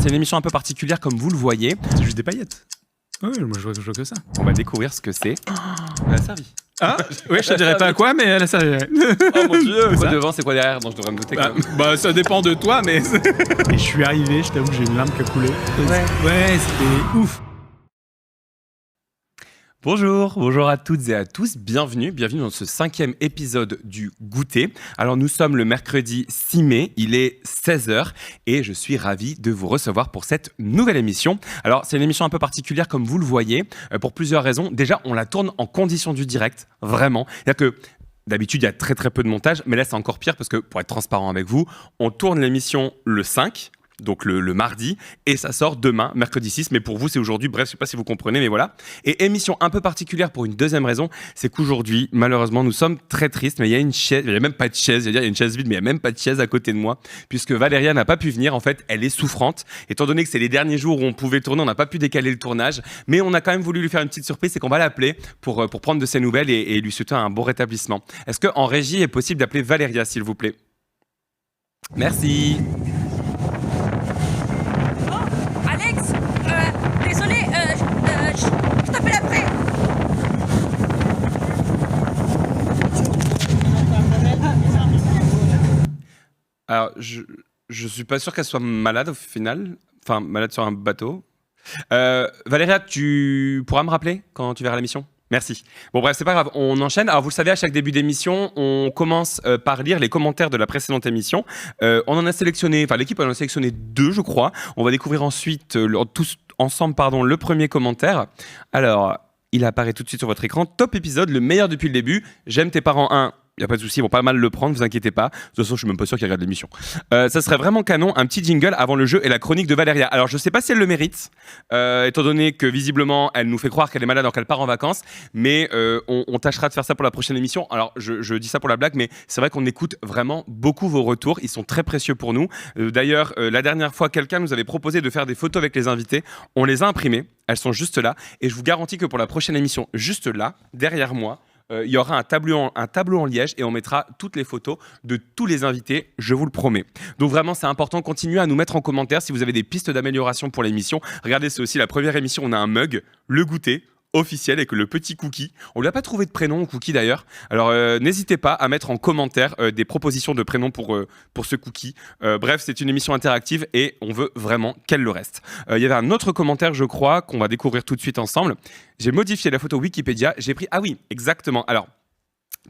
c'est une émission un peu particulière comme vous le voyez. C'est juste des paillettes. Oui, moi je vois que ça. On va découvrir ce que c'est. Elle a servi. Ah, oui, je te dirais pas quoi, mais elle a servi. Oh mon dieu, quoi Ça devant, c'est quoi derrière? Non, je devrais me douter quand même. Bah, ça dépend de toi, mais. Et je suis arrivé, je t'avoue que j'ai une larme qui a coulé. Ouais, c'était ouf. Bonjour à toutes et à tous, bienvenue dans ce 5e épisode du Goûter. Alors nous sommes le mercredi 6 mai, il est 16h et je suis ravi de vous recevoir pour cette nouvelle émission. Alors c'est une émission un peu particulière comme vous le voyez, pour plusieurs raisons. Déjà on la tourne en condition du direct, vraiment. C'est-à-dire que d'habitude il y a très peu de montage, mais là c'est encore pire parce que pour être transparent avec vous, on tourne l'émission le 5. Donc le mardi, et ça sort demain, mercredi 6, mais pour vous c'est aujourd'hui, bref, je sais pas si vous comprenez, mais voilà. Et émission un peu particulière pour une deuxième raison, c'est qu'aujourd'hui, malheureusement, nous sommes très tristes, mais il y a une chaise, il y a même pas de chaise, il y a une chaise vide, mais il y a même pas de chaise à côté de moi, puisque Valéria n'a pas pu venir, en fait, elle est souffrante, étant donné que c'est les derniers jours où on pouvait tourner, on n'a pas pu décaler le tournage, mais on a quand même voulu lui faire une petite surprise, c'est qu'on va l'appeler pour prendre de ses nouvelles et lui souhaiter un bon rétablissement. Est-ce qu'en régie, il est possible d'appeler Valéria, s'il vous plaît? Merci. Je t'appelle après. Alors, je suis pas sûr qu'elle soit malade au final. Enfin, malade sur un bateau. Valéria, tu pourras me rappeler quand tu verras l'émission? Merci. Bon bref, c'est pas grave, on enchaîne. Alors vous le savez, à chaque début d'émission, on commence par lire les commentaires de la précédente émission. On en a sélectionné, enfin l'équipe en a sélectionné 2 je crois. On va découvrir ensuite tous ensemble le premier commentaire. Alors, il apparaît tout de suite sur votre écran. Top épisode, le meilleur depuis le début. J'aime tes parents 1. Il n'y a pas de souci, ils vont pas mal le prendre, vous inquiétez pas. De toute façon, je suis même pas sûr qu'ils regardent l'émission. Ça serait vraiment canon, un petit jingle avant le jeu et la chronique de Valéria. Alors, je sais pas si elle le mérite, étant donné que visiblement, elle nous fait croire qu'elle est malade alors qu'elle part en vacances. Mais on tâchera de faire ça pour la prochaine émission. Alors, je dis ça pour la blague, mais c'est vrai qu'on écoute vraiment beaucoup vos retours. Ils sont très précieux pour nous. D'ailleurs, la dernière fois, quelqu'un nous avait proposé de faire des photos avec les invités. On les a imprimées. Elles sont juste là. Et je vous garantis que pour la prochaine émission, juste là, derrière moi, il y aura un tableau en liège et on mettra toutes les photos de tous les invités, je vous le promets. Donc vraiment, c'est important, continuez à nous mettre en commentaire si vous avez des pistes d'amélioration pour l'émission. Regardez, c'est aussi la première émission, on a un mug, le goûter officiel avec le petit Cookie. On lui a pas trouvé de prénom, Cookie d'ailleurs. Alors n'hésitez pas à mettre en commentaire des propositions de prénoms pour ce Cookie. Bref, c'est une émission interactive et on veut vraiment qu'elle le reste. Il y avait un autre commentaire, je crois, qu'on va découvrir tout de suite ensemble. J'ai modifié la photo Wikipédia. J'ai pris... Ah oui, exactement. Alors,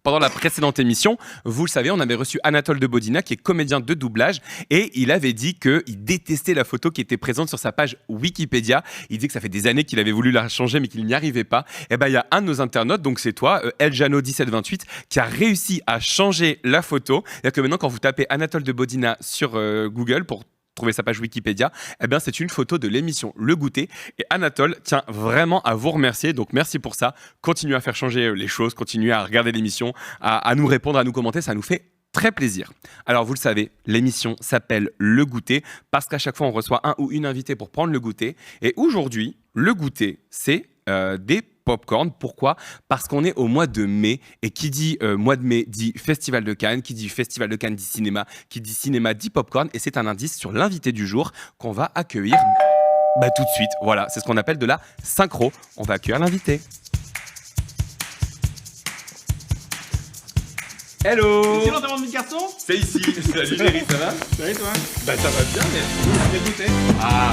pendant la précédente émission, vous le savez, on avait reçu Anatole de Bodina, qui est comédien de doublage, et il avait dit qu'il détestait la photo qui était présente sur sa page Wikipédia. Il dit que ça fait des années qu'il avait voulu la changer, mais qu'il n'y arrivait pas. Et ben, il y a un de nos internautes, donc c'est toi, Eljano1728, qui a réussi à changer la photo. C'est-à-dire que maintenant, quand vous tapez Anatole de Bodina sur Google pour trouver sa page Wikipédia, eh bien c'est une photo de l'émission Le Goûter et Anatole tient vraiment à vous remercier, donc merci pour ça, continuez à faire changer les choses, continuez à regarder l'émission, à nous répondre, à nous commenter, ça nous fait très plaisir. Alors vous le savez, l'émission s'appelle Le Goûter parce qu'à chaque fois on reçoit un ou une invitée pour prendre le goûter et aujourd'hui, le goûter c'est des popcorn. Pourquoi? Parce qu'on est au mois de mai et qui dit mois de mai dit Festival de Cannes, qui dit Festival de Cannes dit cinéma, qui dit cinéma dit popcorn et c'est un indice sur l'invité du jour qu'on va accueillir tout de suite. Voilà, c'est ce qu'on appelle de la synchro. On va accueillir l'invité. Hello! C'est l'enterrement de garçon? C'est ici. Salut Géry, ça va? Salut toi? Ça va bien, merci. J'ai goûté. Ah!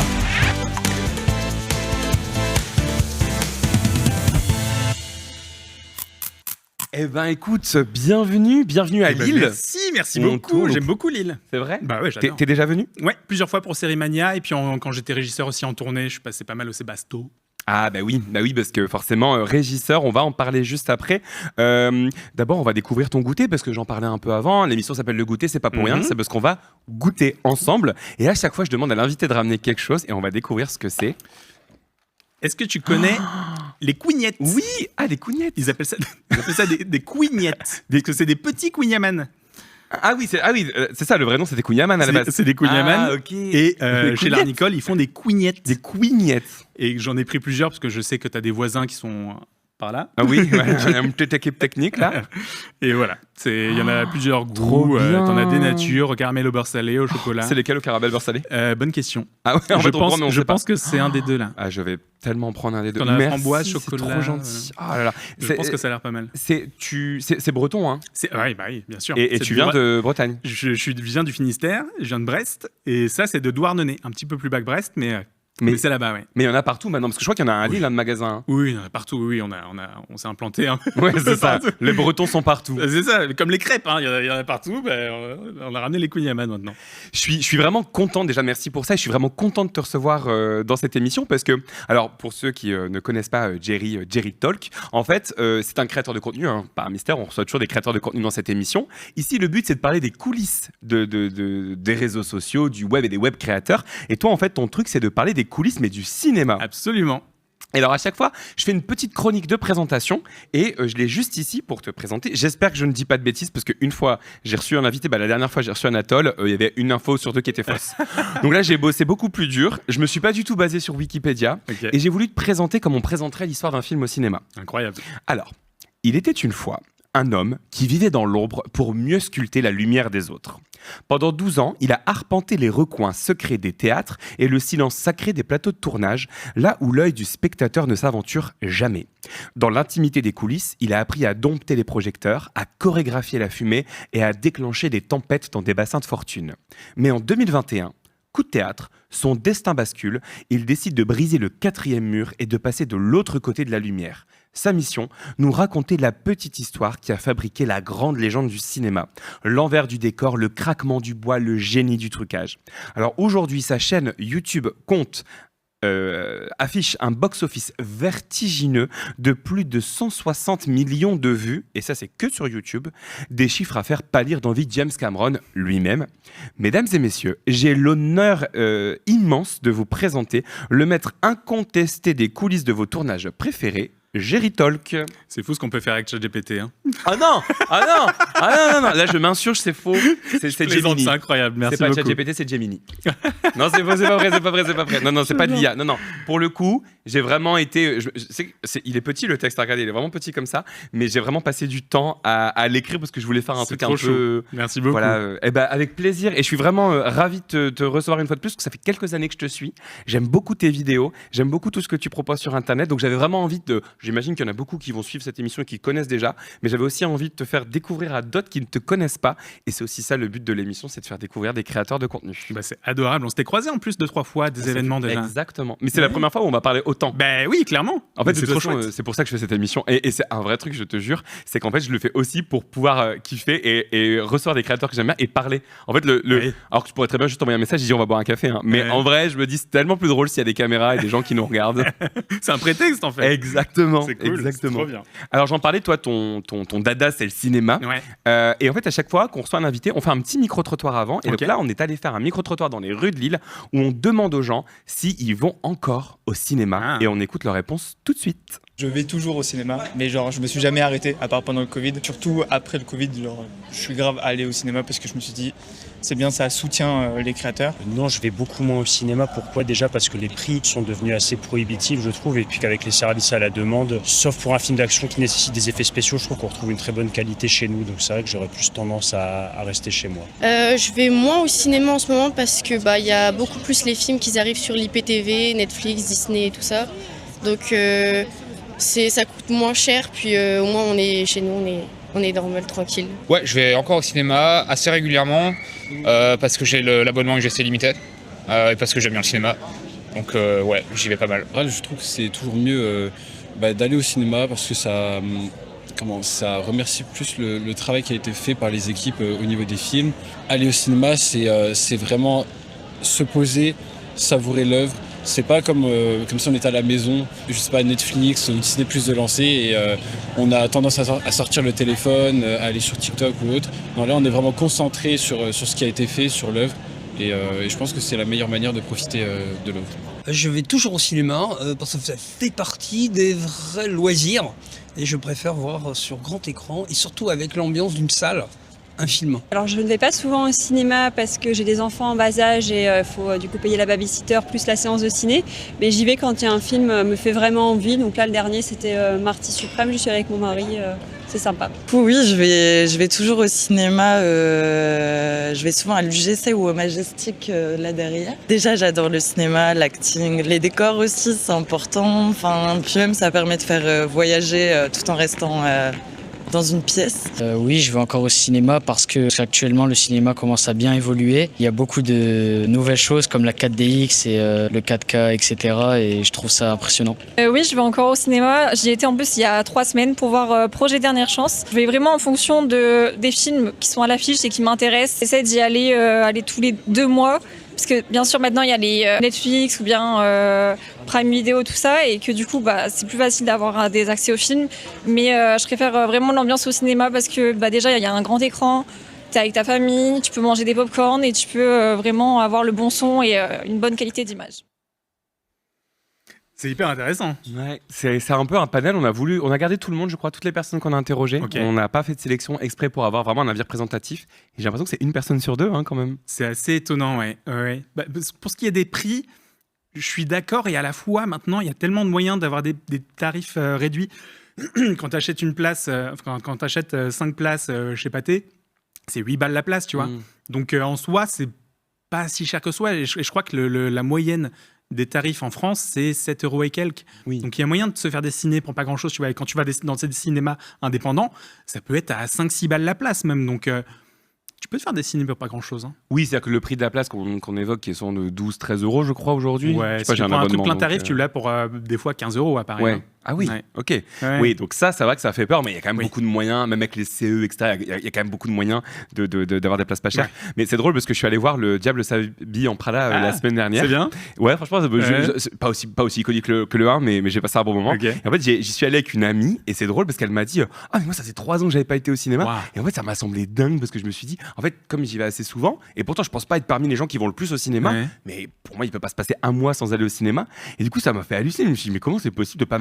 Eh ben écoute, bienvenue à Lille. Merci Mon beaucoup. tour. J'aime beaucoup Lille. C'est vrai? Bah ouais, j'adore. T'es déjà venu? Ouais, plusieurs fois pour Sérimania et puis quand j'étais régisseur aussi en tournée, je suis passé pas mal au Sébasto. Ah bah oui, parce que forcément, régisseur, on va en parler juste après. D'abord, on va découvrir ton goûter, parce que j'en parlais un peu avant. L'émission s'appelle Le Goûter, c'est pas pour rien, c'est parce qu'on va goûter ensemble. Et à chaque fois, je demande à l'invité de ramener quelque chose, et on va découvrir ce que c'est. Est-ce que tu connais les couignettes? Oui, des couignettes. Ils appellent ça des couignettes. Parce que c'est des petits couignaman. Ah oui, c'est ça, le vrai nom, c'était Kouniaman à la base. C'est des couignaman. Ah, ok. Et chez l'Arnicole, ils font des couignettes. Des couignettes. Et j'en ai pris plusieurs parce que je sais que tu as des voisins qui sont par là. Ah oui, ouais, une petite équipe technique là. Et voilà, il y en a plusieurs trop goûts. bien. T'en as des natures, au caramel, au beurre salé, au chocolat. C'est lesquels au caramel beurre salé? Bonne question. Ah ouais, en fait, on prend, mais on je sait pas. pense que c'est un des deux là. Ah, je vais tellement prendre un des deux. T'en as Merci, framboise, chocolat. c'est trop gentil. Ah là là. Je pense que ça a l'air pas mal. C'est breton, hein? Oui, bien sûr. Et tu viens de Bretagne? Je viens du Finistère, je viens de Brest, et ça c'est de Douarnenez, un petit peu plus bas que Brest, mais c'est là-bas, ouais. Mais il y en a partout maintenant, parce que je crois qu'il y en a un à Lille, un magasin. Oui, il y en a partout, oui, on s'est implanté. Hein. Ouais, c'est ça. Les Bretons sont partout. C'est ça, comme les crêpes, hein. Il y en a partout, on a ramené les kouign-amann maintenant. Je suis vraiment content, déjà merci pour ça, et je suis vraiment content de te recevoir dans cette émission, parce que, alors pour ceux qui ne connaissent pas Jerry Talk, en fait, c'est un créateur de contenu, hein, pas un mystère, on reçoit toujours des créateurs de contenu dans cette émission. Ici, le but, c'est de parler des coulisses des réseaux sociaux, du web et des web créateurs, et toi, en fait, ton truc, c'est de parler des coulisses, mais du cinéma. Absolument. Et alors à chaque fois, je fais une petite chronique de présentation et je l'ai juste ici pour te présenter. J'espère que je ne dis pas de bêtises parce qu'une fois, j'ai reçu un invité, la dernière fois j'ai reçu Anatole, il y avait une info sur deux qui était fausse. Donc là, j'ai bossé beaucoup plus dur. Je me suis pas du tout basé sur Wikipédia et j'ai voulu te présenter comme on présenterait l'histoire d'un film au cinéma. Incroyable. Alors, il était une fois un homme qui vivait dans l'ombre pour mieux sculpter la lumière des autres. Pendant 12 ans, il a arpenté les recoins secrets des théâtres et le silence sacré des plateaux de tournage, là où l'œil du spectateur ne s'aventure jamais. Dans l'intimité des coulisses, il a appris à dompter les projecteurs, à chorégraphier la fumée et à déclencher des tempêtes dans des bassins de fortune. Mais en 2021, coup de théâtre, son destin bascule, il décide de briser le 4e mur et de passer de l'autre côté de la lumière. Sa mission, nous raconter la petite histoire qui a fabriqué la grande légende du cinéma. L'envers du décor, le craquement du bois, le génie du trucage. Alors aujourd'hui, sa chaîne YouTube affiche un box-office vertigineux de plus de 160 millions de vues, et ça c'est que sur YouTube, des chiffres à faire pâlir d'envie James Cameron lui-même. Mesdames et messieurs, j'ai l'honneur immense de vous présenter le maître incontesté des coulisses de vos tournages préférés, Jerry Talk. C'est fou ce qu'on peut faire avec ChatGPT. Hein. Ah non, non. Là, je m'insurge, c'est faux. C'est Gemini. C'est incroyable, merci beaucoup. C'est pas ChatGPT, c'est Gemini. Non, c'est pas vrai. Non, c'est pas de l'IA. Non. Pour le coup, j'ai vraiment été... il est petit, le texte à regarder. Il est vraiment petit comme ça. Mais j'ai vraiment passé du temps à l'écrire parce que je voulais faire un truc un peu... Merci beaucoup. Voilà, avec plaisir. Et je suis vraiment ravi de te recevoir une fois de plus parce que ça fait quelques années que je te suis. J'aime beaucoup tes vidéos. J'aime beaucoup tout ce que tu proposes sur Internet. Donc, j'avais vraiment envie de... J'imagine qu'il y en a beaucoup qui vont suivre cette émission et qui connaissent déjà, mais j'avais aussi envie de te faire découvrir à d'autres qui ne te connaissent pas. Et c'est aussi ça le but de l'émission, c'est de faire découvrir des créateurs de contenu. C'est adorable. On s'était croisés en plus 2-3 fois à des événements déjà. Exactement. Mais c'est la première fois où on m'a parlé autant. Oui, clairement. En fait, c'est pour ça que je fais cette émission. Et c'est un vrai truc, je te jure, c'est qu'en fait, je le fais aussi pour pouvoir kiffer et recevoir des créateurs que j'aime bien et parler. En fait, alors que tu pourrais très bien juste envoyer un message et dire on va boire un café. Hein. Mais en vrai, je me dis c'est tellement plus drôle s'il y a des caméras et des gens qui nous regardent. C'est un prétexte en fait. Exactement. C'est cool, exactement. C'est trop bien. Alors j'en parlais, toi, ton dada, c'est le cinéma. Ouais. Et en fait, à chaque fois qu'on reçoit un invité, on fait un petit micro-trottoir avant. Et donc là, on est allé faire un micro-trottoir dans les rues de Lille où on demande aux gens s'ils vont encore au cinéma. Et on écoute leur réponse tout de suite. Je vais toujours au cinéma, mais je me suis jamais arrêté, à part pendant le Covid. Surtout après le Covid, je suis grave allé au cinéma parce que je me suis dit, c'est bien, ça soutient les créateurs. Non, je vais beaucoup moins au cinéma. Pourquoi ? Déjà parce que les prix sont devenus assez prohibitifs, je trouve, et puis qu'avec les services à la demande, sauf pour un film d'action qui nécessite des effets spéciaux, je trouve qu'on retrouve une très bonne qualité chez nous. Donc c'est vrai que j'aurais plus tendance à rester chez moi. Je vais moins au cinéma en ce moment parce que y a beaucoup plus les films qui arrivent sur l'IPTV, Netflix, Disney et tout ça. Donc ça coûte moins cher, puis au moins on est chez nous, on est normal, tranquille. Ouais, je vais encore au cinéma assez régulièrement parce que j'ai l'abonnement UGC Limited et parce que j'aime bien le cinéma. Donc ouais, j'y vais pas mal. Je trouve que c'est toujours mieux d'aller au cinéma parce que ça remercie plus le travail qui a été fait par les équipes au niveau des films. Aller au cinéma, c'est vraiment se poser, savourer l'œuvre. C'est pas comme si on était à la maison, je sais pas, Netflix ou Disney Plus de lancer et on a tendance à sortir le téléphone, à aller sur TikTok ou autre. Non, là on est vraiment concentré sur ce qui a été fait, sur l'œuvre et je pense que c'est la meilleure manière de profiter de l'œuvre. Je vais toujours au cinéma parce que ça fait partie des vrais loisirs et je préfère voir sur grand écran et surtout avec l'ambiance d'une salle un film? Alors je ne vais pas souvent au cinéma parce que j'ai des enfants en bas âge et il faut du coup payer la babysitter plus la séance de ciné. Mais j'y vais quand il y a un film me fait vraiment envie. Donc là le dernier c'était Marty Suprême, je suis allée avec mon mari, c'est sympa. Oui, je vais toujours au cinéma, je vais souvent à l'UGC ou au Majestic là derrière. Déjà j'adore le cinéma, l'acting, les décors aussi c'est important. Enfin, puis même ça permet de faire voyager tout en restant dans une pièce. Oui, je vais encore au cinéma parce que actuellement le cinéma commence à bien évoluer. Il y a beaucoup de nouvelles choses comme la 4DX et le 4K, etc. Et je trouve ça impressionnant. Oui, je vais encore au cinéma. J'y étais en plus il y a 3 semaines pour voir Projet Dernière Chance. Je vais vraiment en fonction des films qui sont à l'affiche et qui m'intéressent. J'essaie d'y aller tous les 2 mois. Parce que bien sûr maintenant il y a les Netflix ou bien Prime Video, tout ça, et que du coup c'est plus facile d'avoir des accès aux films. Mais je préfère vraiment l'ambiance au cinéma parce que déjà il y a un grand écran, t'es avec ta famille, tu peux manger des pop-corn et tu peux vraiment avoir le bon son et une bonne qualité d'image. C'est hyper intéressant. Ouais, c'est un peu un panel. On a gardé tout le monde, je crois, toutes les personnes qu'on a interrogées. Okay. On n'a pas fait de sélection exprès pour avoir vraiment un avis représentatif. Et j'ai l'impression que c'est une personne sur 2, quand même. C'est assez étonnant, ouais. Pour ce qui est des prix, je suis d'accord. Et à la fois, maintenant, il y a tellement de moyens d'avoir des tarifs réduits. Quand tu achètes une place, quand tu achètes 5 places chez Pathé, c'est 8 balles la place, tu vois. Donc en soi, c'est pas si cher que soi. Et je crois que la moyenne des tarifs en France, c'est 7 € et quelques. Oui. Donc il y a moyen de se faire des ciné pour pas grand chose. Tu vois, et quand tu vas dans ces cinémas indépendants, ça peut être à 5-6 balles la place même. Donc tu peux te faire des ciné pour pas grand chose. Oui, c'est-à-dire que le prix de la place qu'on évoque, qui est souvent de 12-13 € je crois aujourd'hui. Ouais, si tu prends un truc plein tarif, tu l'as pour des fois 15 € à Paris. Ouais. Hein. Ah oui, ouais. ok. Ouais. Oui, donc ça va que ça fait peur, mais il y a quand même beaucoup de moyens, même avec les CE, etc. Il y a quand même beaucoup de moyens d'avoir des places pas chères. Ouais. Mais c'est drôle parce que je suis allé voir Le Diable s'habille en Prada la semaine dernière. C'est bien. Ouais, franchement, c'est pas aussi iconique que le 1, mais j'ai passé un bon moment. Okay. Et en fait, j'y suis allé avec une amie et c'est drôle parce qu'elle m'a dit mais moi, ça fait 3 ans que j'avais pas été au cinéma. Wow. Et en fait, ça m'a semblé dingue parce que je me suis dit, en fait, comme j'y vais assez souvent, et pourtant, je pense pas être parmi les gens qui vont le plus au cinéma, mais pour moi, il peut pas se passer un mois sans aller au cinéma. Et du coup, ça m'a fait halluciner. Je me suis dit, mais comment c'est possible de pas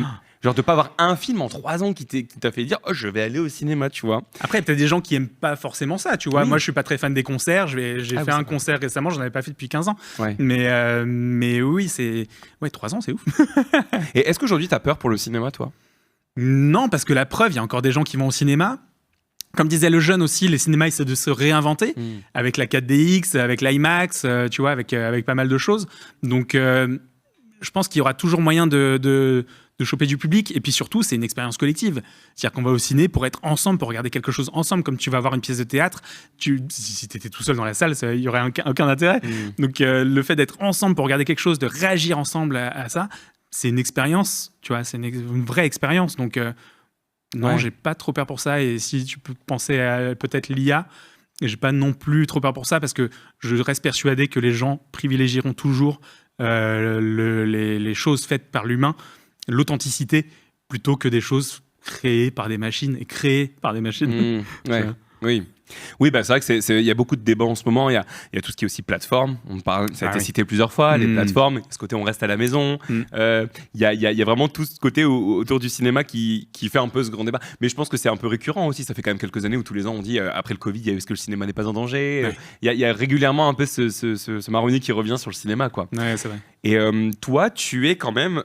avoir un film en 3 ans qui t'a fait dire je vais aller au cinéma, tu vois. Après, peut-être des gens qui aiment pas forcément ça, tu vois. Oui. Moi, je suis pas très fan des concerts. J'ai fait un concert récemment, j'en avais pas fait depuis 15 ans. Ouais. Mais oui, 3 ans, c'est ouf. Et est-ce qu'aujourd'hui, t'as peur pour le cinéma, toi ? Non, parce que la preuve, il y a encore des gens qui vont au cinéma. Comme disait le jeune aussi, les cinémas essaient de se réinventer avec la 4DX, avec l'IMAX, tu vois, avec pas mal de choses. Donc, je pense qu'il y aura toujours moyen de choper du public. Et puis surtout, c'est une expérience collective. C'est-à-dire qu'on va au ciné pour être ensemble, pour regarder quelque chose ensemble. Comme tu vas voir une pièce de théâtre, si tu étais tout seul dans la salle, il n'y aurait aucun intérêt. Donc le fait d'être ensemble pour regarder quelque chose, de réagir ensemble à ça, c'est une expérience, tu vois, c'est une vraie expérience. Donc non, j'ai pas trop peur pour ça. Et si tu peux penser à peut-être l'IA, j'ai pas non plus trop peur pour ça parce que je reste persuadé que les gens privilégieront toujours les choses faites par l'humain, l'authenticité, plutôt que des choses créées par des machines et créées par des machines. Oui. Oui, c'est vrai qu'il y a beaucoup de débats en ce moment. Il y a tout ce qui est aussi plateforme. Ça a été cité plusieurs fois, les plateformes. Ce côté, on reste à la maison. Il y a vraiment tout ce côté autour du cinéma qui fait un peu ce grand débat. Mais je pense que c'est un peu récurrent aussi. Ça fait quand même quelques années où tous les ans, on dit, après le Covid, est-ce que le cinéma n'est pas en danger ? Il y a régulièrement un peu ce marronnier qui revient sur le cinéma, quoi. Ouais, c'est vrai. Et toi, tu es quand même,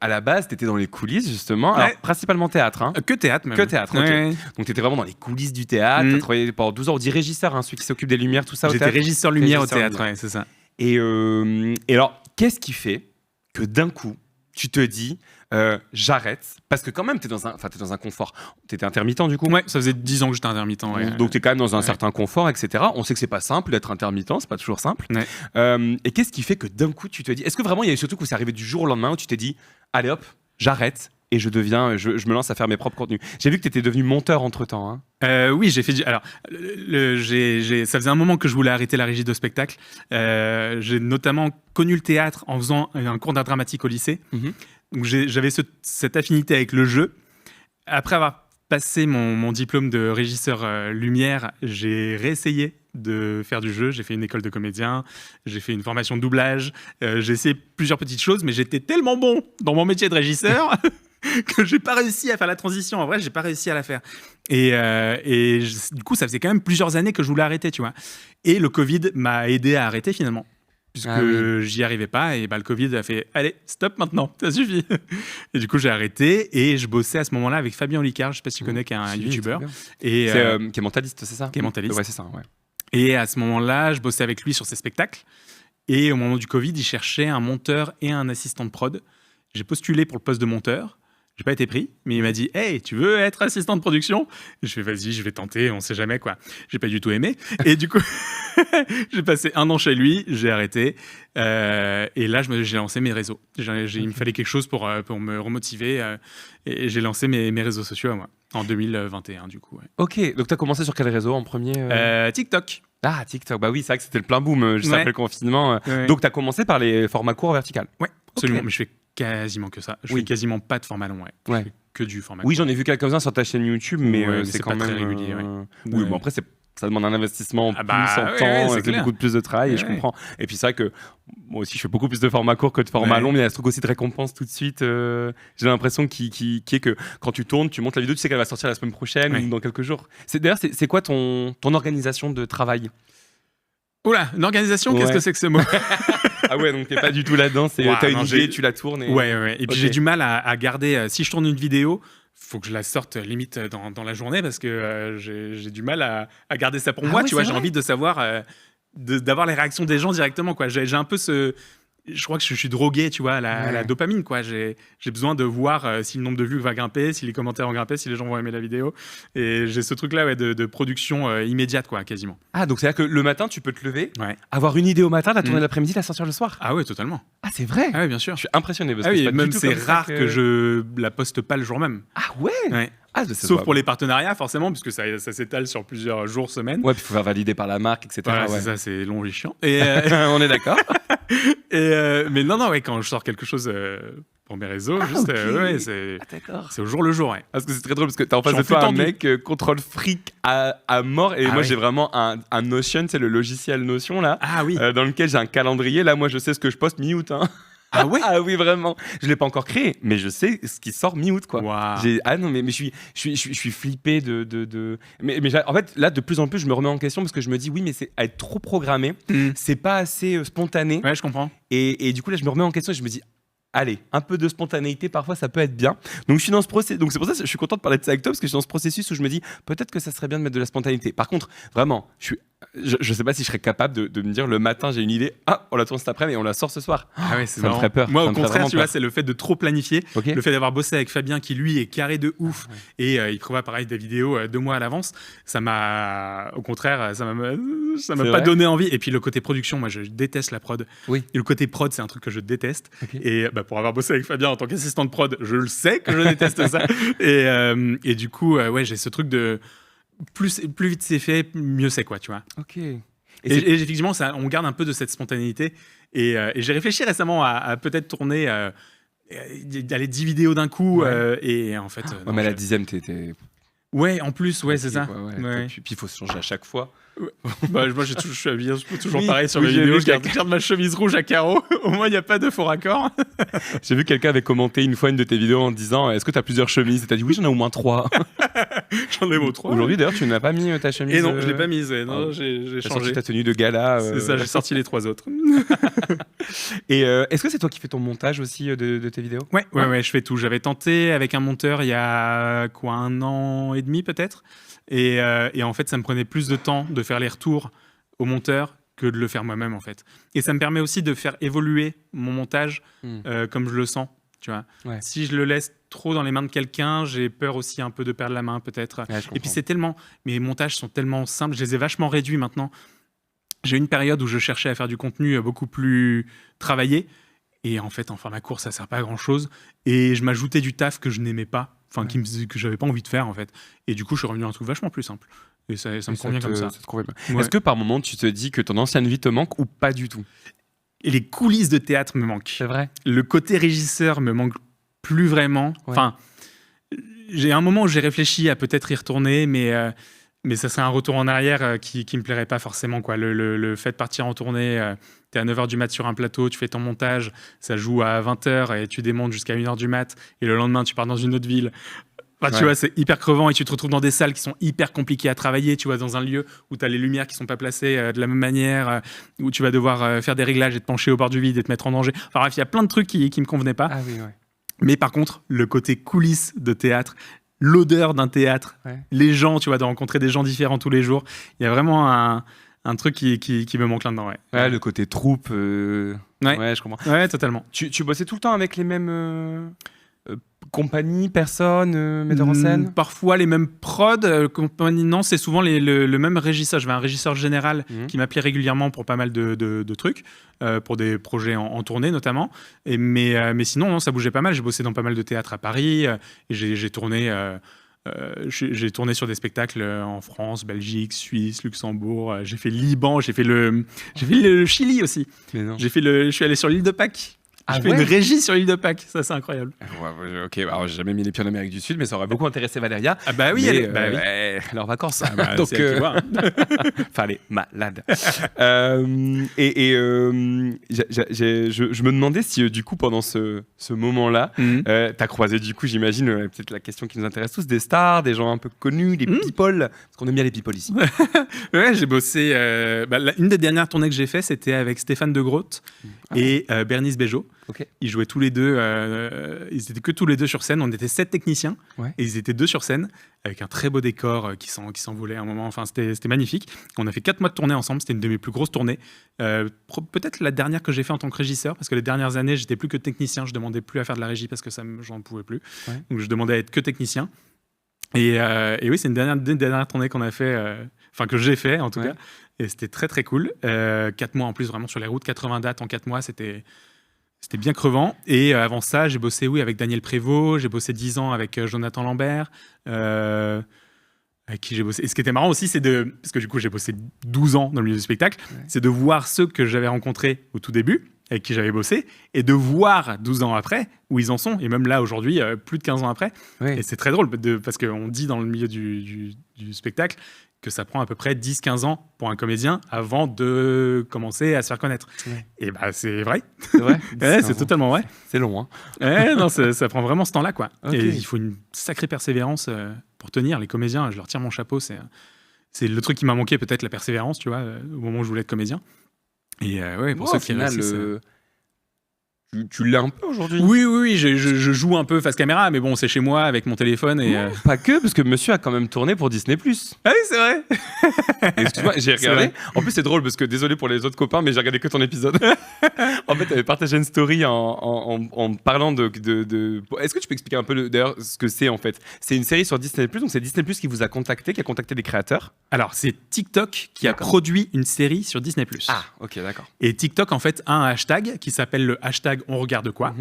à la base, tu étais dans les coulisses, justement. Alors, principalement théâtre. Hein. Que théâtre, même. Que théâtre, ok. Ouais. Donc, tu étais vraiment dans les coulisses du théâtre. Tu as travaillé pendant 12 ans. On dit régisseur, celui qui s'occupe des lumières, tout ça. J'étais régisseur lumière au théâtre, ouais, c'est ça. Et alors, qu'est-ce qui fait que d'un coup, tu te dis, j'arrête, parce que quand même, t'es dans un confort. T'étais intermittent, du coup. Ouais, ça faisait 10 ans que j'étais intermittent. Ouais. Donc, t'es quand même dans un certain confort, etc. On sait que c'est pas simple d'être intermittent, c'est pas toujours simple. Ouais. Et qu'est-ce qui fait que d'un coup, tu te dis, est-ce que vraiment, il y a surtout que c'est arrivé du jour au lendemain où tu t'es dit, allez hop, j'arrête et je me lance à faire mes propres contenus. J'ai vu que tu étais devenu monteur entre-temps. Hein. Oui, j'ai fait alors ça faisait un moment que je voulais arrêter la régie de spectacle. J'ai notamment connu le théâtre en faisant un cours d'art dramatique au lycée. Donc j'avais cette affinité avec le jeu. Après avoir passé mon diplôme de régisseur lumière, j'ai réessayé de faire du jeu. J'ai fait une école de comédien, j'ai fait une formation de doublage, j'ai essayé plusieurs petites choses, mais j'étais tellement bon dans mon métier de régisseur que j'ai pas réussi à faire la transition. En vrai, j'ai pas réussi à la faire. Et du coup, ça faisait quand même plusieurs années que je voulais arrêter, tu vois. Et le Covid m'a aidé à arrêter finalement. Puisque j'y arrivais pas et le Covid a fait allez, stop maintenant, ça suffit. Et du coup, j'ai arrêté et je bossais à ce moment-là avec Fabien Olicard, je sais pas si tu connais, qui est un youtubeur. Qui est mentaliste, c'est ça? Qui est mentaliste. Ouais, c'est ça, ouais. Et à ce moment-là, je bossais avec lui sur ses spectacles. Et au moment du Covid, il cherchait un monteur et un assistant de prod. J'ai postulé pour le poste de monteur. J'ai pas été pris, mais il m'a dit hey, tu veux être assistant de production? Je fais vas-y, je vais tenter, on sait jamais quoi. J'ai pas du tout aimé. Et du coup, j'ai passé 1 an chez lui, j'ai arrêté. Et là, j'ai lancé mes réseaux. Il me fallait quelque chose pour me remotiver. Et j'ai lancé mes réseaux sociaux à moi, en 2021 du coup. Ouais. Ok, donc tu as commencé sur quel réseau en premier TikTok. Ah, TikTok, bah oui, c'est vrai que c'était le plein boom juste après le confinement. Ouais. Donc tu as commencé par les formats courts verticales. Ouais, absolument, Okay. mais je fais quasiment que ça. Je fais quasiment pas de format long, Je fais que du format Oui, court. j'en ai vu quelques-uns sur ta chaîne YouTube, mais c'est quand pas même très régulier. Oui, bon après ça demande un investissement en plus en ouais, temps, c'est c'est beaucoup plus de travail et je comprends. Et puis c'est vrai que moi aussi je fais beaucoup plus de formats courts que de formats longs, mais il y a ce truc aussi de récompense tout de suite. J'ai l'impression qui est que quand tu tournes, tu montes la vidéo, tu sais qu'elle va sortir la semaine prochaine ou dans quelques jours. D'ailleurs, c'est quoi ton organisation de travail? Oula, une organisation, qu'est-ce que c'est que ce mot? Ah ouais, donc t'es pas du tout là-dedans, t'as une idée, tu la tournes. Ouais. Et puis j'ai du mal à garder, si je tourne une vidéo, faut que je la sorte limite dans la journée parce que j'ai du mal à garder ça pour moi, tu vois, j'ai envie de savoir, d'avoir les réactions des gens directement, quoi. J'ai un peu je crois que je suis drogué, tu vois, à la dopamine, quoi. J'ai besoin de voir si le nombre de vues va grimper, si les commentaires vont grimper, si les gens vont aimer la vidéo. Et j'ai ce truc-là de production immédiate, quoi, quasiment. Ah, donc c'est-à-dire que le matin, tu peux te lever, avoir une idée au matin, la tourner l'après-midi, la sortir le soir. Ah ouais, totalement. Ah, c'est vrai? Ah ouais, bien sûr. Je suis impressionné. Parce que même c'est rare que je la poste pas le jour même. Ah ouais? Ah, sauf pour les partenariats, forcément, parce que ça s'étale sur plusieurs jours, semaines. Ouais, puis il faut faire valider par la marque, etc. Voilà, c'est ça, c'est long et chiant. Et on est d'accord. Mais non, quand je sors quelque chose pour mes réseaux, c'est au jour le jour. Parce que c'est très drôle, parce que t'as en face de toi un mec contrôle fric à mort, et moi j'ai vraiment un Notion, c'est le logiciel Notion là, dans lequel j'ai un calendrier. Là, moi je sais ce que je poste mi-août. Ah ouais? Ah oui, vraiment. Je l'ai pas encore créé, mais je sais ce qui sort mi-août, quoi. Wow. Ah non, mais je suis flippé Mais en fait, là, de plus en plus, je me remets en question parce que je me dis, oui, mais c'est à être trop programmé, c'est pas assez spontané. Ouais, je comprends. Et du coup, là, je me remets en question et je me dis, allez, un peu de spontanéité, parfois, ça peut être bien. Donc, je suis dans ce processus. Donc, c'est pour ça que je suis content de parler de ça avec toi, parce que je suis dans ce processus où je me dis, peut-être que ça serait bien de mettre de la spontanéité. Par contre, vraiment, je sais pas si je serais capable de me dire le matin, j'ai une idée, on la tourne cet après-midi et on la sort ce soir. Ah ouais, c'est ça me ferait peur. Moi, ça au contraire, tu vois, c'est le fait de trop planifier. Le fait d'avoir bossé avec Fabien, qui lui est carré de ouf, et il prévoit pareil des vidéos 2 mois à l'avance. Ça m'a, au contraire, ça m'a pas donné envie. Et puis le côté production, moi, je déteste la prod. Oui. Et le côté prod, c'est un truc que je déteste. Et pour avoir bossé avec Fabien en tant qu'assistant de prod, je le sais que je déteste ça. Et du coup, j'ai ce truc de plus vite c'est fait, mieux c'est, quoi, tu vois. Ok. Et effectivement, on garde un peu de cette spontanéité. Et j'ai réfléchi récemment à peut-être tourner d'aller 10 vidéos d'un coup. Et en fait. mais la 10e, t'étais. Ouais, en plus, c'est ça. Puis il faut se changer à chaque fois. Moi, je suis habillé toujours pareil sur mes vidéos. Je garde ma chemise rouge à carreaux. Au moins, il n'y a pas de faux raccord. J'ai vu quelqu'un avait commenté une fois une de tes vidéos en disant, est-ce que tu as plusieurs chemises? Et t'as dit, oui, j'en ai au moins 3. J'en ai au moins 3. Aujourd'hui, d'ailleurs, tu n'as pas mis ta chemise. Et non, je l'ai pas mise. Non, j'ai changé ta tenue de gala. C'est ça, j'ai sorti les 3 autres. Et est-ce que c'est toi qui fais ton montage aussi de tes vidéos? Ouais, je fais tout. J'avais tenté avec un monteur il y a 1 an et demi peut-être. Et en fait, ça me prenait plus de temps de faire les retours au monteur que de le faire moi-même, en fait. Et ça me permet aussi de faire évoluer mon montage comme je le sens, tu vois. Si je le laisse trop dans les mains de quelqu'un, j'ai peur aussi un peu de perdre la main, peut-être. Et puis mes montages sont tellement simples, je les ai vachement réduits maintenant. J'ai eu une période où je cherchais à faire du contenu beaucoup plus travaillé. Et en fait, en format court, ça sert pas à grand-chose. Et je m'ajoutais du taf que je n'aimais pas. Que j'avais pas envie de faire, en fait. Et du coup, je suis revenu à un truc vachement plus simple. Et ça me convient comme ça. Est-ce que par moment, tu te dis que ton ancienne vie te manque ou pas du tout? Et les coulisses de théâtre me manquent. C'est vrai. Le côté régisseur me manque plus vraiment. Enfin, j'ai un moment où j'ai réfléchi à peut-être y retourner, mais Mais ça serait un retour en arrière qui me plairait pas forcément, quoi. Le fait de partir en tournée, t'es à 9h du mat sur un plateau, tu fais ton montage, ça joue à 20h et tu démontes jusqu'à 1h du mat, et le lendemain, tu pars dans une autre ville. Enfin, tu vois, c'est hyper crevant, et tu te retrouves dans des salles qui sont hyper compliquées à travailler, tu vois, dans un lieu où tu as les lumières qui sont pas placées de la même manière, où tu vas devoir faire des réglages et te pencher au bord du vide et te mettre en danger. Enfin bref, il y a plein de trucs qui me convenaient pas. Ah oui, ouais. Mais par contre, le côté coulisses de théâtre, l'odeur d'un théâtre, les gens, tu vois, de rencontrer des gens différents tous les jours, il y a vraiment un truc qui me manque là-dedans. Ouais, le côté troupe. Ouais, je comprends. Ouais, totalement. Tu bossais tout le temps avec les mêmes compagnies, personnes, metteurs en scène? Parfois les mêmes prods, compagnies, non, c'est souvent le même régisseur. J'avais un régisseur général qui m'appelait régulièrement pour pas mal de trucs, pour des projets en tournée notamment. Mais sinon, non, ça bougeait pas mal. J'ai bossé dans pas mal de théâtres à Paris, et j'ai tourné. J'ai tourné sur des spectacles en France, Belgique, Suisse, Luxembourg. J'ai fait le Liban, j'ai fait le Chili aussi. Je suis allé sur l'île de Pâques. J'ai fait une régie sur l'île de Pâques, ça c'est incroyable. Ok, alors j'ai jamais mis les pieds en Amérique du Sud, mais ça aurait beaucoup intéressé Valéria. Ah bah oui, leurs vacances. Donc, c'est elle qui voit, enfin, elle est malade. Je me demandais si du coup pendant ce moment-là, t'as croisé du coup, j'imagine, peut-être la question qui nous intéresse tous, des stars, des gens un peu connus, des people, parce qu'on aime bien les people ici. Ouais, j'ai bossé. Une des dernières tournées que j'ai fait, c'était avec Stéphane De Groot et Bernice Bejo. Okay. Ils jouaient tous les deux, ils étaient que tous les deux sur scène. On était 7 techniciens et ils étaient 2 sur scène avec un très beau décor qui s'envolait à un moment. Enfin, c'était magnifique. On a fait 4 mois de tournée ensemble. C'était une de mes plus grosses tournées. Peut-être la dernière que j'ai fait en tant que régisseur, parce que les dernières années, j'étais plus que technicien. Je demandais plus à faire de la régie parce que j'en pouvais plus. Donc, je demandais à être que technicien. Et oui, c'est une des dernières tournées qu'on a fait, que j'ai fait en tout cas. Et c'était très très cool. 4 mois en plus, vraiment sur les routes, 80 dates en 4 mois, c'était bien crevant. Et avant ça, j'ai bossé avec Daniel Prévost, j'ai bossé 10 ans avec Jonathan Lambert, avec qui j'ai bossé. Et ce qui était marrant aussi, parce que du coup, j'ai bossé 12 ans dans le milieu du spectacle, c'est de voir ceux que j'avais rencontrés au tout début, avec qui j'avais bossé, et de voir 12 ans après où ils en sont. Et même là, aujourd'hui, plus de 15 ans après. Et c'est très drôle, parce qu'on dit dans le milieu du spectacle que ça prend à peu près 10-15 ans pour un comédien avant de commencer à se faire connaître. Et c'est vrai. C'est vrai. C'est totalement vrai. C'est long, hein. Non, ça prend vraiment ce temps-là, quoi. Okay. Et il faut une sacrée persévérance pour tenir. Les comédiens, je leur tire mon chapeau. C'est le truc qui m'a manqué, peut-être la persévérance, tu vois, au moment où je voulais être comédien. Et pour ceux qui réussissent... Tu l'as un peu aujourd'hui? Oui, je joue un peu face caméra, mais bon, c'est chez moi avec mon téléphone. Et Pas que, parce que monsieur a quand même tourné pour Disney+. Ah oui, c'est vrai. Excuse-moi, j'ai regardé. En plus, c'est drôle, parce que désolé pour les autres copains, mais j'ai regardé que ton épisode. En fait, tu avais partagé une story en parlant de... Est-ce que tu peux expliquer un peu d'ailleurs ce que c'est en fait? C'est une série sur Disney+, donc c'est Disney+, qui vous a contacté, qui a contacté des créateurs? Alors, c'est TikTok qui a produit une série sur Disney+. Ah, ok, d'accord. Et TikTok, en fait, a un hashtag qui s'appelle le hashtag On regarde quoi,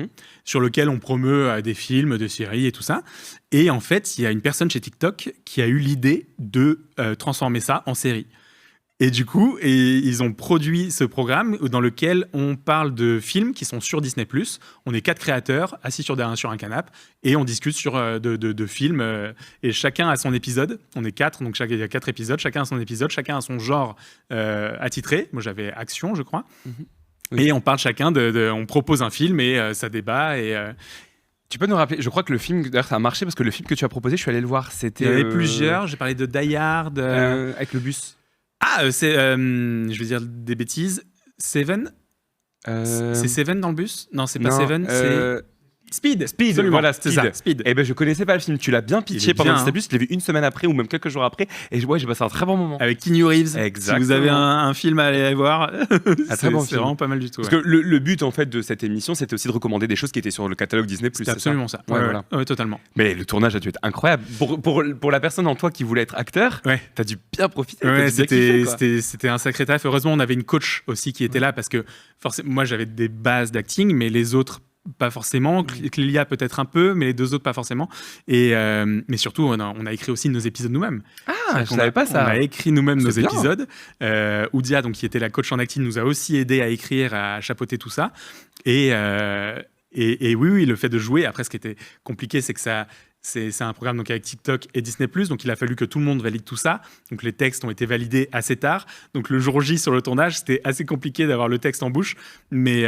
sur lequel on promeut des films, des séries et tout ça. Et en fait, il y a une personne chez TikTok qui a eu l'idée de transformer ça en série. Et du coup, ils ont produit ce programme dans lequel on parle de films qui sont sur Disney+. On est 4 créateurs assis sur un canapé et on discute sur de films. Et chacun a son épisode. On est 4, donc il y a 4 épisodes. Chacun a son épisode, chacun a son genre attitré. Moi, j'avais action, je crois. Oui. Et on parle chacun on propose un film et ça débat. Tu peux nous rappeler, je crois que le film, d'ailleurs ça a marché parce que le film que tu as proposé, je suis allé le voir, c'était... Il y en avait plusieurs, j'ai parlé de Die Hard. Avec le bus. Ah, c'est, je vais dire des bêtises, Seven. C'est Seven dans le bus? Non, c'est pas Seven, c'est... Speed, voilà, c'était ça. Speed. Et ben je connaissais pas le film, tu l'as bien pitché pendant Disney+, je l'ai vu une semaine après ou même quelques jours après, et j'ai passé un très bon moment. Avec Keanu Reeves. Exactement. Si vous avez un film à aller voir, c'est vraiment pas mal du tout. Parce que le but en fait de cette émission, c'était aussi de recommander des choses qui étaient sur le catalogue Disney+. C'est absolument ça. Voilà. Ouais, totalement. Mais le tournage a dû être incroyable. Pour la personne en toi qui voulait être acteur, t'as dû bien profiter. Ouais, c'était un sacré taf. Heureusement, on avait une coach aussi qui était là parce que forcément, moi j'avais des bases d'acting, mais les autres pas forcément, Clélia peut-être un peu, mais les 2 autres pas forcément. Mais surtout, on a écrit aussi nos épisodes nous-mêmes. Ah, je savais pas ça. On a écrit nous-mêmes nos épisodes. Oudia, donc, qui était la coach en acting, nous a aussi aidé à écrire, à chapeauter tout ça. Et oui, le fait de jouer, après, ce qui était compliqué, c'est que ça C'est un programme donc avec TikTok et Disney+, donc il a fallu que tout le monde valide tout ça. Donc les textes ont été validés assez tard. Donc le jour J sur le tournage, c'était assez compliqué d'avoir le texte en bouche, mais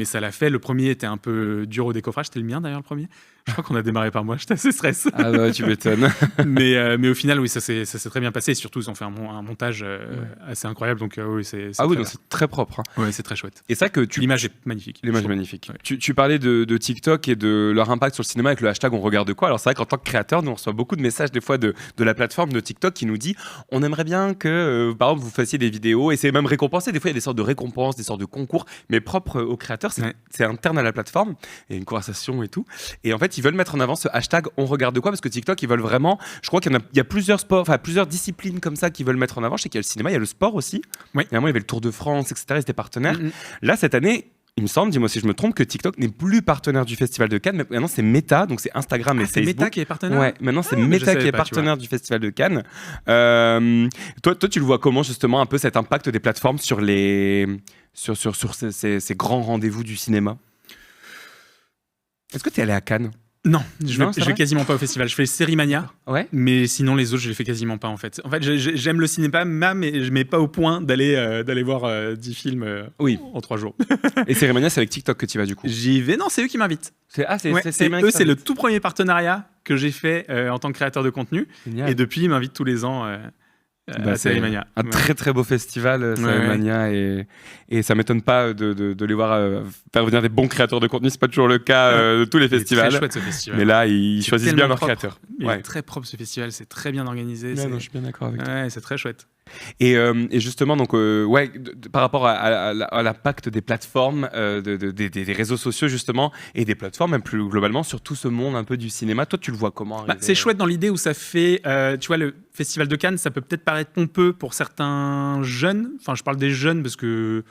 ça l'a fait. Le premier était un peu dur au décoffrage. C'était le mien d'ailleurs le premier. Je crois qu'on a démarré par moi. J'étais assez stressé. Ah bah tu m'étonnes. mais au final, oui, ça s'est très bien passé. Et surtout, ils ont fait un montage assez incroyable. Donc oui, c'est Ah oui, très donc c'est très propre. Hein. Ouais, c'est très chouette. Et ça que l'image est magnifique. L'image est magnifique. Ouais. Tu parlais de TikTok et de leur impact sur le cinéma avec le hashtag on regarde quoi. Alors c'est vrai qu'en tant que créateur, nous on reçoit beaucoup de messages des fois de la plateforme de TikTok qui nous dit on aimerait bien que par exemple vous fassiez des vidéos et c'est même récompensé. Des fois il y a des sortes de récompenses, des sortes de concours, mais propres aux créateurs. C'est interne à la plateforme. Il y a une conversation et tout. Et en fait ils veulent mettre en avant ce hashtag on regarde quoi parce que TikTok ils veulent vraiment. Je crois qu'il y a plusieurs sports, enfin plusieurs disciplines comme ça qu'ils veulent mettre en avant. Je sais qu'il y a le cinéma, il y a le sport aussi. Oui. Évidemment il y avait le Tour de France, etc. Ils étaient partenaires. Là cette année. Il me semble, dis-moi si je me trompe, que TikTok n'est plus partenaire du Festival de Cannes, mais maintenant c'est Meta, donc c'est Instagram et Facebook. C'est Meta qui est partenaire. Ouais, maintenant c'est Meta qui est partenaire du Festival de Cannes. Toi, tu le vois comment justement un peu cet impact des plateformes sur ces grands rendez-vous du cinéma? Est-ce que tu es allé à Cannes? Non, je vais quasiment pas au festival. Je fais Sérimania, mais sinon les autres, je les fais quasiment pas en fait. En fait, j'aime le cinéma, mais je mets pas au point d'aller voir 10 films en 3 jours. Et Sérimania, c'est avec TikTok que tu vas du coup? J'y vais, non, c'est eux qui m'invitent. C'est c'est le tout premier partenariat que j'ai fait en tant que créateur de contenu. Génial. Et depuis, ils m'invitent tous les ans. C'est un très très beau festival, Sérimania, et ça m'étonne pas de les voir faire venir des bons créateurs de contenu. C'est pas toujours le cas de tous les festivals. C'est très chouette ce festival. Mais là, ils choisissent bien leurs créateurs. Il est très propre ce festival, c'est très bien organisé. Je suis bien d'accord avec toi. Ouais, c'est très chouette. Et justement, donc, par rapport à l'impact des plateformes, des réseaux sociaux justement, et des plateformes, même plus globalement, sur tout ce monde un peu du cinéma, toi tu le vois comment C'est chouette dans l'idée où ça fait, tu vois, le Festival de Cannes, ça peut peut-être paraître pompeux pour certains jeunes. Enfin, je parle des jeunes parce que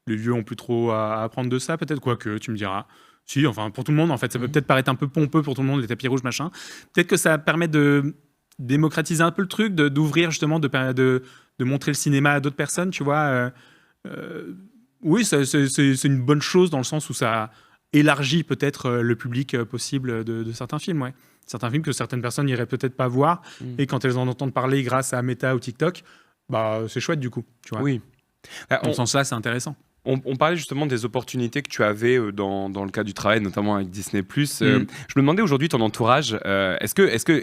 les vieux ont plus trop à apprendre de ça, peut-être, quoique, tu me diras. Si, enfin, pour tout le monde, en fait, ça peut peut-être paraître un peu pompeux pour tout le monde, les tapis rouges, machin. Peut-être que ça permet de démocratiser un peu le truc, d'ouvrir justement, de montrer le cinéma à d'autres personnes, tu vois. Oui, c'est une bonne chose dans le sens où ça élargit peut-être le public possible de certains films, ouais. Certains films que certaines personnes n'iraient peut-être pas voir, et quand elles en entendent parler grâce à Meta ou TikTok, bah, c'est chouette du coup, tu vois. Oui. Dans ce sens-là, c'est intéressant. On parlait justement des opportunités que tu avais dans le cadre du travail, notamment avec Disney+. Je me demandais aujourd'hui, ton entourage, est-ce que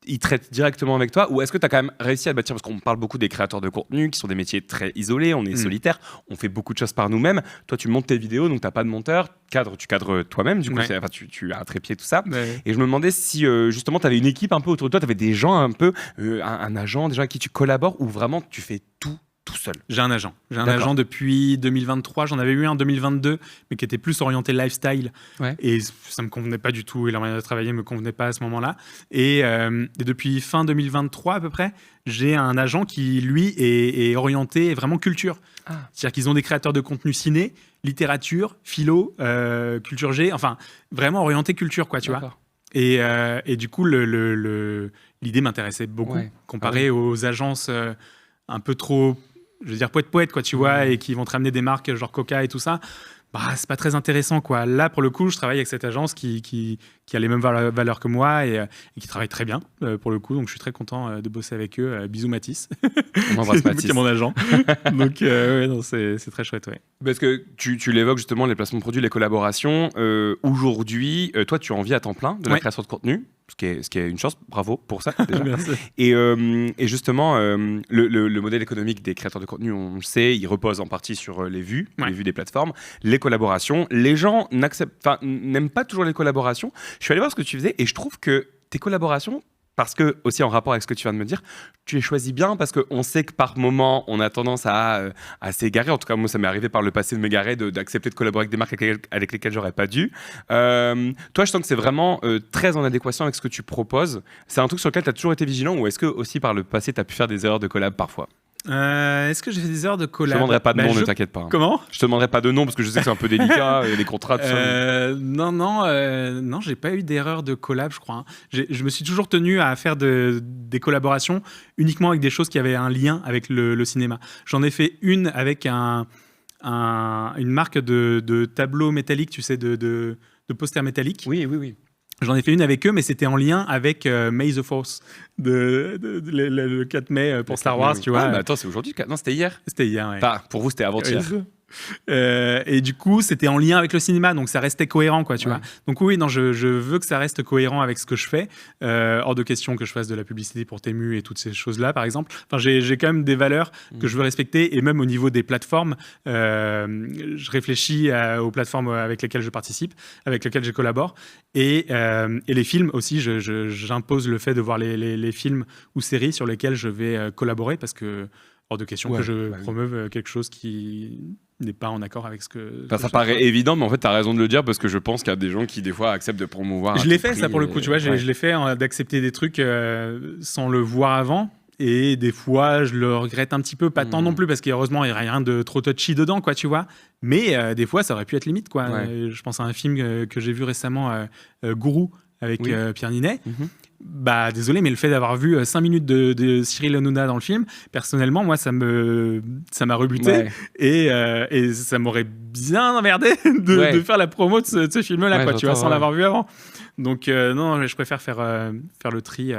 ils traitent directement avec toi, ou est-ce que tu as quand même réussi à bâtir, parce qu'on parle beaucoup des créateurs de contenu qui sont des métiers très isolés, on est solitaire, on fait beaucoup de choses par nous-mêmes. Toi tu montes tes vidéos, donc tu n'as pas de monteur, tu cadres toi-même, du coup tu as un trépied, tout ça. Et je me demandais si justement tu avais une équipe un peu autour de toi, tu avais des gens un peu, un agent, des gens avec qui tu collabores, ou vraiment tu fais tout seul? J'ai un agent. Depuis 2023. J'en avais eu un en 2022, mais qui était plus orienté lifestyle. Et ça me convenait pas du tout. Et la manière de travailler me convenait pas à ce moment-là. Et depuis fin 2023 à peu près, j'ai un agent qui, lui, est orienté vraiment culture. C'est-à-dire qu'ils ont des créateurs de contenu ciné, littérature, philo, culture G, enfin, vraiment orienté culture, quoi, tu vois. Et du coup, l'idée m'intéressait beaucoup, comparé aux agences un peu trop, je veux dire, poète, quoi, tu vois, et qui vont te ramener des marques genre Coca et tout ça. Bah, c'est pas très intéressant, quoi. Là, pour le coup, je travaille avec cette agence qui a les mêmes valeurs que moi et qui travaille très bien, pour le coup. Donc, je suis très content de bosser avec eux. Bisous, Mathis. On embrasse Mathis. Qui est mon agent. Donc, c'est très chouette, ouais. Parce que tu l'évoques justement, les placements de produits, les collaborations. Aujourd'hui, toi, tu en vis à temps plein de la création de contenu. Ce qui est une chance, bravo pour ça déjà. Merci. Et justement, le modèle économique des créateurs de contenu, on le sait, il repose en partie sur les vues des plateformes, les collaborations. Les gens n'aiment pas toujours les collaborations. Je suis allé voir ce que tu faisais et je trouve que tes collaborations, parce que, aussi en rapport avec ce que tu viens de me dire, tu les choisis bien parce qu'on sait que par moment, on a tendance à s'égarer. En tout cas, moi, ça m'est arrivé par le passé de m'égarer, d'accepter de collaborer avec des marques avec lesquelles j'aurais pas dû. Toi, je sens que c'est vraiment très en adéquation avec ce que tu proposes. C'est un truc sur lequel tu as toujours été vigilant, ou est-ce que aussi par le passé, tu as pu faire des erreurs de collab parfois? Est-ce que j'ai fait des erreurs de collab? Je te demanderai pas de nom, ne t'inquiète pas. Comment? Je te demanderai pas de nom parce que je sais que c'est un peu délicat, les contrats, tout ça. Non, j'ai pas eu d'erreur de collab, je crois. Je me suis toujours tenu à faire des collaborations uniquement avec des choses qui avaient un lien avec le cinéma. J'en ai fait une avec une marque de tableaux métalliques, tu sais, de posters métalliques. Oui. J'en ai fait une avec eux, mais c'était en lien avec May the Force, le 4 mai pour Star Wars, tu vois. Ah, mais attends, c'est aujourd'hui? Non, c'était hier. C'était hier, ouais. Enfin, pour vous, c'était avant-hier. Et du coup, c'était en lien avec le cinéma, donc ça restait cohérent, quoi, tu vois. Donc oui, non, je veux que ça reste cohérent avec ce que je fais. Hors de question que je fasse de la publicité pour Temu et toutes ces choses-là, par exemple. Enfin, j'ai quand même des valeurs que je veux respecter, et même au niveau des plateformes, je réfléchis aux plateformes avec lesquelles je participe, avec lesquelles je collabore, et les films aussi. J'impose le fait de voir les films ou séries sur lesquels je vais collaborer, parce que hors de question que je promeuve quelque chose qui n'est pas en accord avec ce que... Enfin, ça paraît évident, mais en fait, tu as raison de le dire, parce que je pense qu'il y a des gens qui, des fois, acceptent de promouvoir... Je l'ai fait, ça, pour le coup, tu vois, je l'ai fait, d'accepter des trucs sans le voir avant, et des fois, je le regrette un petit peu, pas tant non plus, parce qu'heureusement, il n'y a rien de trop touchy dedans, quoi, tu vois, mais des fois, ça aurait pu être limite, quoi. Je pense à un film que j'ai vu récemment, Gourou, avec Pierre Ninet. Bah désolé, mais le fait d'avoir vu 5 minutes de Cyril Hanouna dans le film, personnellement, moi, ça m'a rebuté, et ça m'aurait bien emmerdé de faire la promo de ce film-là, quoi, tu vois, sans l'avoir vu avant. Donc non, je préfère faire le tri.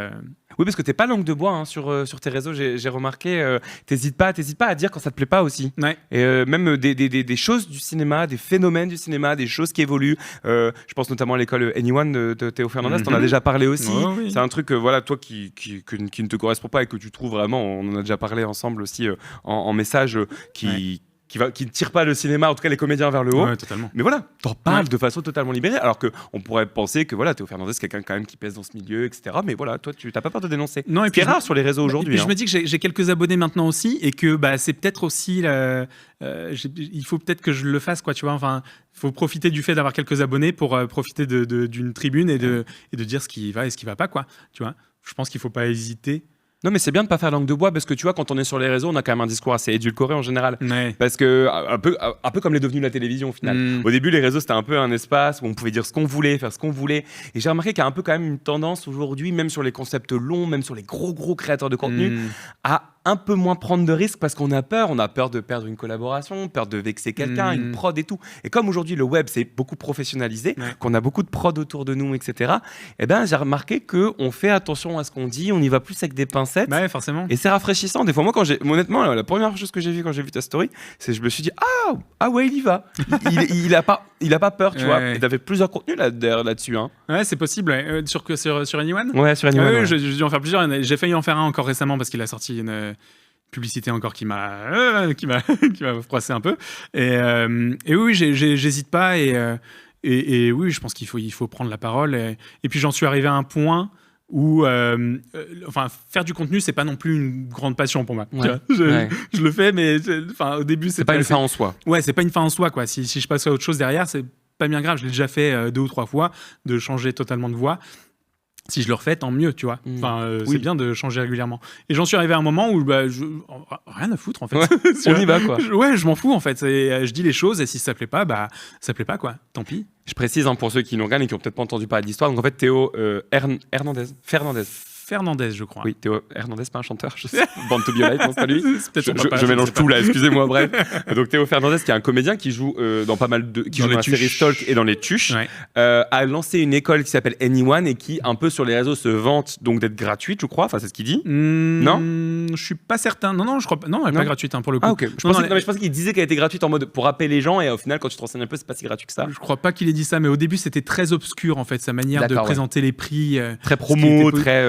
Oui, parce que t'es pas langue de bois, hein, sur tes réseaux, j'ai remarqué. T'hésites pas à dire quand ça te plaît pas aussi. Et même des choses du cinéma, des phénomènes du cinéma, des choses qui évoluent. Je pense notamment à l'école Anyone de Théo Fernandez. T'en as déjà parlé aussi. Oui. C'est un truc, voilà, toi qui ne te correspond pas et que tu trouves vraiment. On en a déjà parlé ensemble aussi en message qui ne tire pas le cinéma, en tout cas les comédiens, vers le haut. Totalement. Mais voilà, t'en parles de façon totalement libérée, alors qu'on pourrait penser que voilà, Théo Fernandez, c'est quelqu'un quand même qui pèse dans ce milieu, etc. Mais voilà, toi, tu n'as pas peur de dénoncer. Non, et puis c'est rare sur les réseaux aujourd'hui. Et puis je me dis que j'ai quelques abonnés maintenant aussi, et que c'est peut-être aussi... il faut peut-être que je le fasse, quoi, tu vois. Enfin, il faut profiter du fait d'avoir quelques abonnés pour profiter d'une tribune et de dire ce qui va et ce qui va pas, quoi. Tu vois. Je pense qu'il faut pas hésiter. Non, mais c'est bien de pas faire langue de bois, parce que tu vois, quand on est sur les réseaux, on a quand même un discours assez édulcoré en général. Parce que un peu comme l'est devenu la télévision au final. Au début, les réseaux, c'était un peu un espace où on pouvait dire ce qu'on voulait, faire ce qu'on voulait. Et j'ai remarqué qu'il y a un peu quand même une tendance aujourd'hui, même sur les concepts longs, même sur les gros créateurs de contenu, à un peu moins prendre de risques, parce qu'on a peur de perdre une collaboration, peur de vexer quelqu'un, une prod et tout. Et comme aujourd'hui le web c'est beaucoup professionnalisé, qu'on a beaucoup de prod autour de nous, etc. Eh ben j'ai remarqué que on fait attention à ce qu'on dit, on y va plus avec des pincettes. Forcément. Et c'est rafraîchissant. Des fois, moi, honnêtement, la première chose que j'ai vue quand j'ai vu ta story, c'est que je me suis dit ah ouais, il y va. il a pas peur, tu vois. Et t'avais plusieurs contenus là-dessus. Hein. Ouais, c'est possible. Sur Anyone. Ouais, sur Anyone. J'ai dû en faire plusieurs. J'ai failli en faire un encore récemment parce qu'il a sorti une publicité encore qui m'a froissé un peu. Et oui, j'hésite pas. Et oui, je pense qu'il faut prendre la parole. Et puis j'en suis arrivé à un point où faire du contenu, c'est pas non plus une grande passion pour moi. Je le fais, mais au début, c'est pas une fin en soi. Ouais, c'est pas une fin en soi, quoi. Si je passe à autre chose derrière, c'est pas bien grave. Je l'ai déjà fait 2 ou 3 fois, de changer totalement de voix. Si je le refais, tant mieux, tu vois. C'est bien de changer régulièrement. Et j'en suis arrivé à un moment où rien à foutre, en fait. On y va, quoi. Je m'en fous, en fait. Je dis les choses, et si ça plaît pas, ça plaît pas, quoi. Tant pis. Je précise, pour ceux qui nous regardent et qui n'ont peut-être pas entendu parler de l'histoire, donc en fait, Théo Fernandez, je crois. Oui, Théo Hernandez, pas un chanteur, je sais. Born to be Alive, non, c'est pas lui. Je mélange tout là, excusez-moi, bref. Donc Théo Fernandez, qui est un comédien qui joue dans pas mal de... qui joue dans la série Stalk et dans Les Tuches, a lancé une école qui s'appelle Anyone et qui, un peu sur les réseaux, se vante donc d'être gratuite, je crois. Enfin, c'est ce qu'il dit. Non, je suis pas certain. Non, je crois pas. Non, elle est pas gratuite, pour le coup. Ah, ok. Je pensais qu'il disait qu'elle était gratuite en mode pour rappeler les gens, et au final, quand tu te renseignes un peu, c'est pas si gratuit que ça. Je crois pas qu'il ait dit ça, mais au début, c'était très obscur, en fait, sa manière de présenter les prix. Très promo, très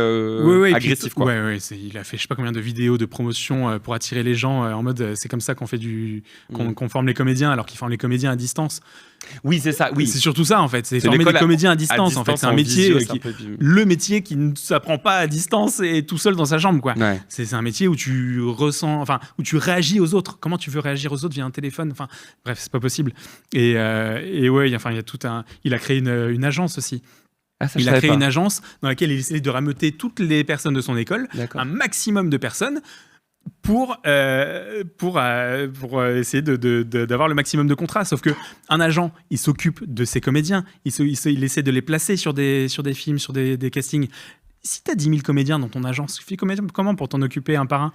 agressif, quoi. Il a fait je sais pas combien de vidéos de promotion pour attirer les gens en mode c'est comme ça qu'on fait qu'on forme les comédiens, alors qu'ils forment les comédiens à distance. Oui, c'est ça. Oui, c'est surtout ça, en fait. C'est former des comédiens à distance, en fait. C'est un métier le métier qui ne s'apprend pas à distance et tout seul dans sa chambre, quoi. C'est un métier où tu ressens, où tu réagis aux autres. Comment tu veux réagir aux autres via un téléphone? Bref, c'est pas possible. Et ouais, il y a tout un. Il a créé une agence aussi. Il a créé une agence dans laquelle il essaie de rameuter toutes les personnes de son école, un maximum de personnes, pour essayer d'avoir le maximum de contrats. Sauf qu'un agent, il s'occupe de ses comédiens, il essaie de les placer sur des films, sur des castings. Si tu as 10 000 comédiens dans ton agence, tu fais comment pour t'en occuper un par un?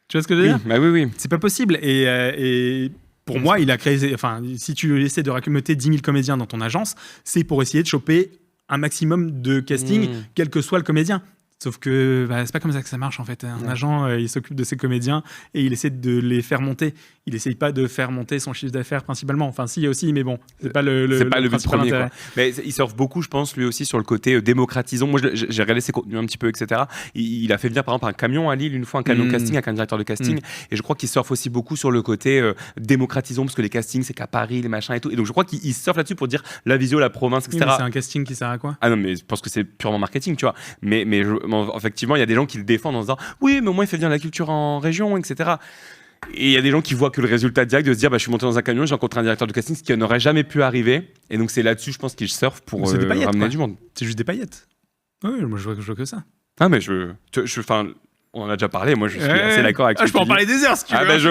Tu vois ce que je veux dire? Oui. C'est pas possible. Et pour moi, il a créé... si tu essaies de rameuter 10 000 comédiens dans ton agence, c'est pour essayer de choper un maximum de casting, quel que soit le comédien. Sauf que c'est pas comme ça que ça marche en fait. Un agent, il s'occupe de ses comédiens et il essaie de les faire monter. Il essaye pas de faire monter son chiffre d'affaires principalement. Enfin, si aussi, mais bon, c'est pas le but principal premier. intérêt. Mais il surfe beaucoup, je pense, lui aussi sur le côté démocratisant. Moi, j'ai regardé ses contenus un petit peu, etc. Il a fait venir par exemple un camion à Lille une fois, un camion casting avec un directeur de casting. Et je crois qu'il surfe aussi beaucoup sur le côté démocratisant parce que les castings c'est qu'à Paris, les machins et tout. Et donc je crois qu'il surfe là-dessus pour dire la visio, la province, etc. Oui, mais c'est un casting qui sert à quoi? Ah non, mais je pense que c'est purement marketing, tu vois. Mais effectivement, il y a des gens qui le défendent en disant oui, mais au moins il fait venir la culture en région, etc. Et il y a des gens qui voient que le résultat direct de se dire je suis monté dans un camion, j'ai rencontré un directeur de casting, ce qui n'aurait jamais pu arriver. Et donc c'est là-dessus, je pense, qu'ils surfent pour ramener du monde. C'est juste des paillettes. Oui, moi je vois que ça. Ah, mais on en a déjà parlé, moi je suis assez d'accord avec ça. Je peux en parler des heures si tu veux. Ah ben je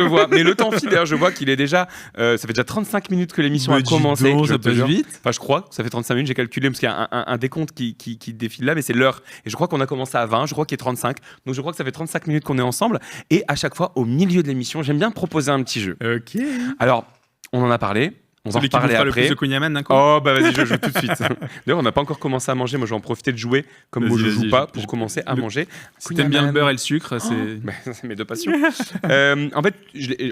vois. Mais le temps file, d'ailleurs, je vois qu'il est déjà... ça fait déjà 35 minutes que l'émission a commencé. Ça passe vite. Enfin, je crois que ça fait 35 minutes, j'ai calculé, parce qu'il y a un décompte qui défile là, mais c'est l'heure. Et je crois qu'on a commencé à 20, je crois qu'il est 35. Donc je crois que ça fait 35 minutes qu'on est ensemble. Et à chaque fois, au milieu de l'émission, j'aime bien proposer un petit jeu. Ok. Alors, on en a parlé. On va en reparler après. Le plus après. de Kunyaman d'un coup. Oh bah vas-y, je joue tout de suite. D'ailleurs, on n'a pas encore commencé à manger. Moi, je vais en profiter de jouer comme moi je joue pas pour commencer à manger. Si t'aimes bien le beurre et le sucre, c'est mes deux passions. En fait,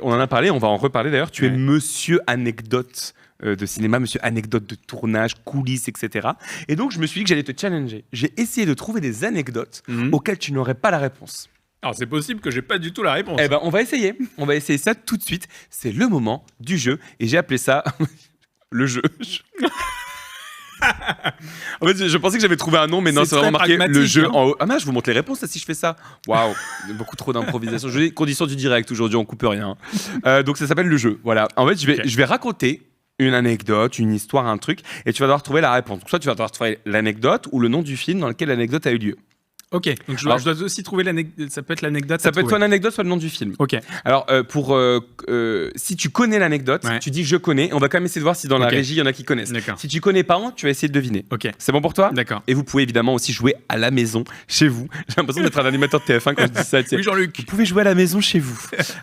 on en a parlé. On va en reparler d'ailleurs. Tu es Monsieur Anecdote de cinéma, Monsieur Anecdote de tournage, coulisses, etc. Et donc, je me suis dit que j'allais te challenger. J'ai essayé de trouver des anecdotes auxquelles tu n'aurais pas la réponse. Alors c'est possible que j'ai pas du tout la réponse. Eh ben on va essayer ça tout de suite. C'est le moment du jeu et j'ai appelé ça le jeu. En fait, je pensais que j'avais trouvé un nom, mais non, c'est vraiment marqué le jeu en haut. Ah mince, je vous montre les réponses là, si je fais ça. Waouh, beaucoup trop d'improvisation. Je dis conditions du direct aujourd'hui, on coupe rien. Donc ça s'appelle le jeu. Voilà. En fait, je vais raconter une anecdote, une histoire, un truc, et tu vas devoir trouver la réponse. Donc soit tu vas devoir trouver l'anecdote ou le nom du film dans lequel l'anecdote a eu lieu. Ok, donc je dois aussi trouver l'anecdote. Ça peut être l'anecdote. Ça peut être soit l'anecdote, soit le nom du film. Ok. Alors, si tu connais l'anecdote, tu dis je connais. On va quand même essayer de voir si dans la régie il y en a qui connaissent. D'accord. Si tu connais pas, tu vas essayer de deviner. Ok. C'est bon pour toi? D'accord. Et vous pouvez évidemment aussi jouer à la maison, chez vous. J'ai l'impression d'être un animateur de TF1 quand je dis ça. Oui, Jean-Luc. Vous pouvez jouer à la maison chez vous.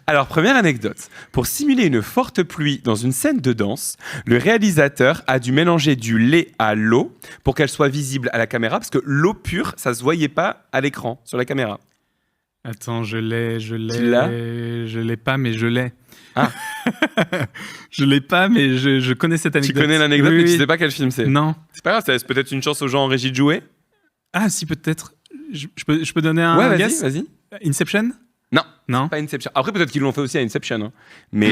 Alors, première anecdote. Pour simuler une forte pluie dans une scène de danse, le réalisateur a dû mélanger du lait à l'eau pour qu'elle soit visible à la caméra, parce que l'eau pure, ça se voyait pas à l'écran. Sur la caméra. Attends, je l'ai. Tu l'as ? Je l'ai pas, mais je l'ai. Ah. Je l'ai pas, mais je connais cette anecdote. Tu connais l'anecdote, mais tu sais pas quel film c'est. Non. C'est pas grave, ça laisse peut-être une chance aux gens en régie de jouer. Ah, si, peut-être. Je peux donner un ouais, guess ? Vas-y. Inception ? Non. Pas Inception. Après, peut-être qu'ils l'ont fait aussi à Inception. Hein. Mais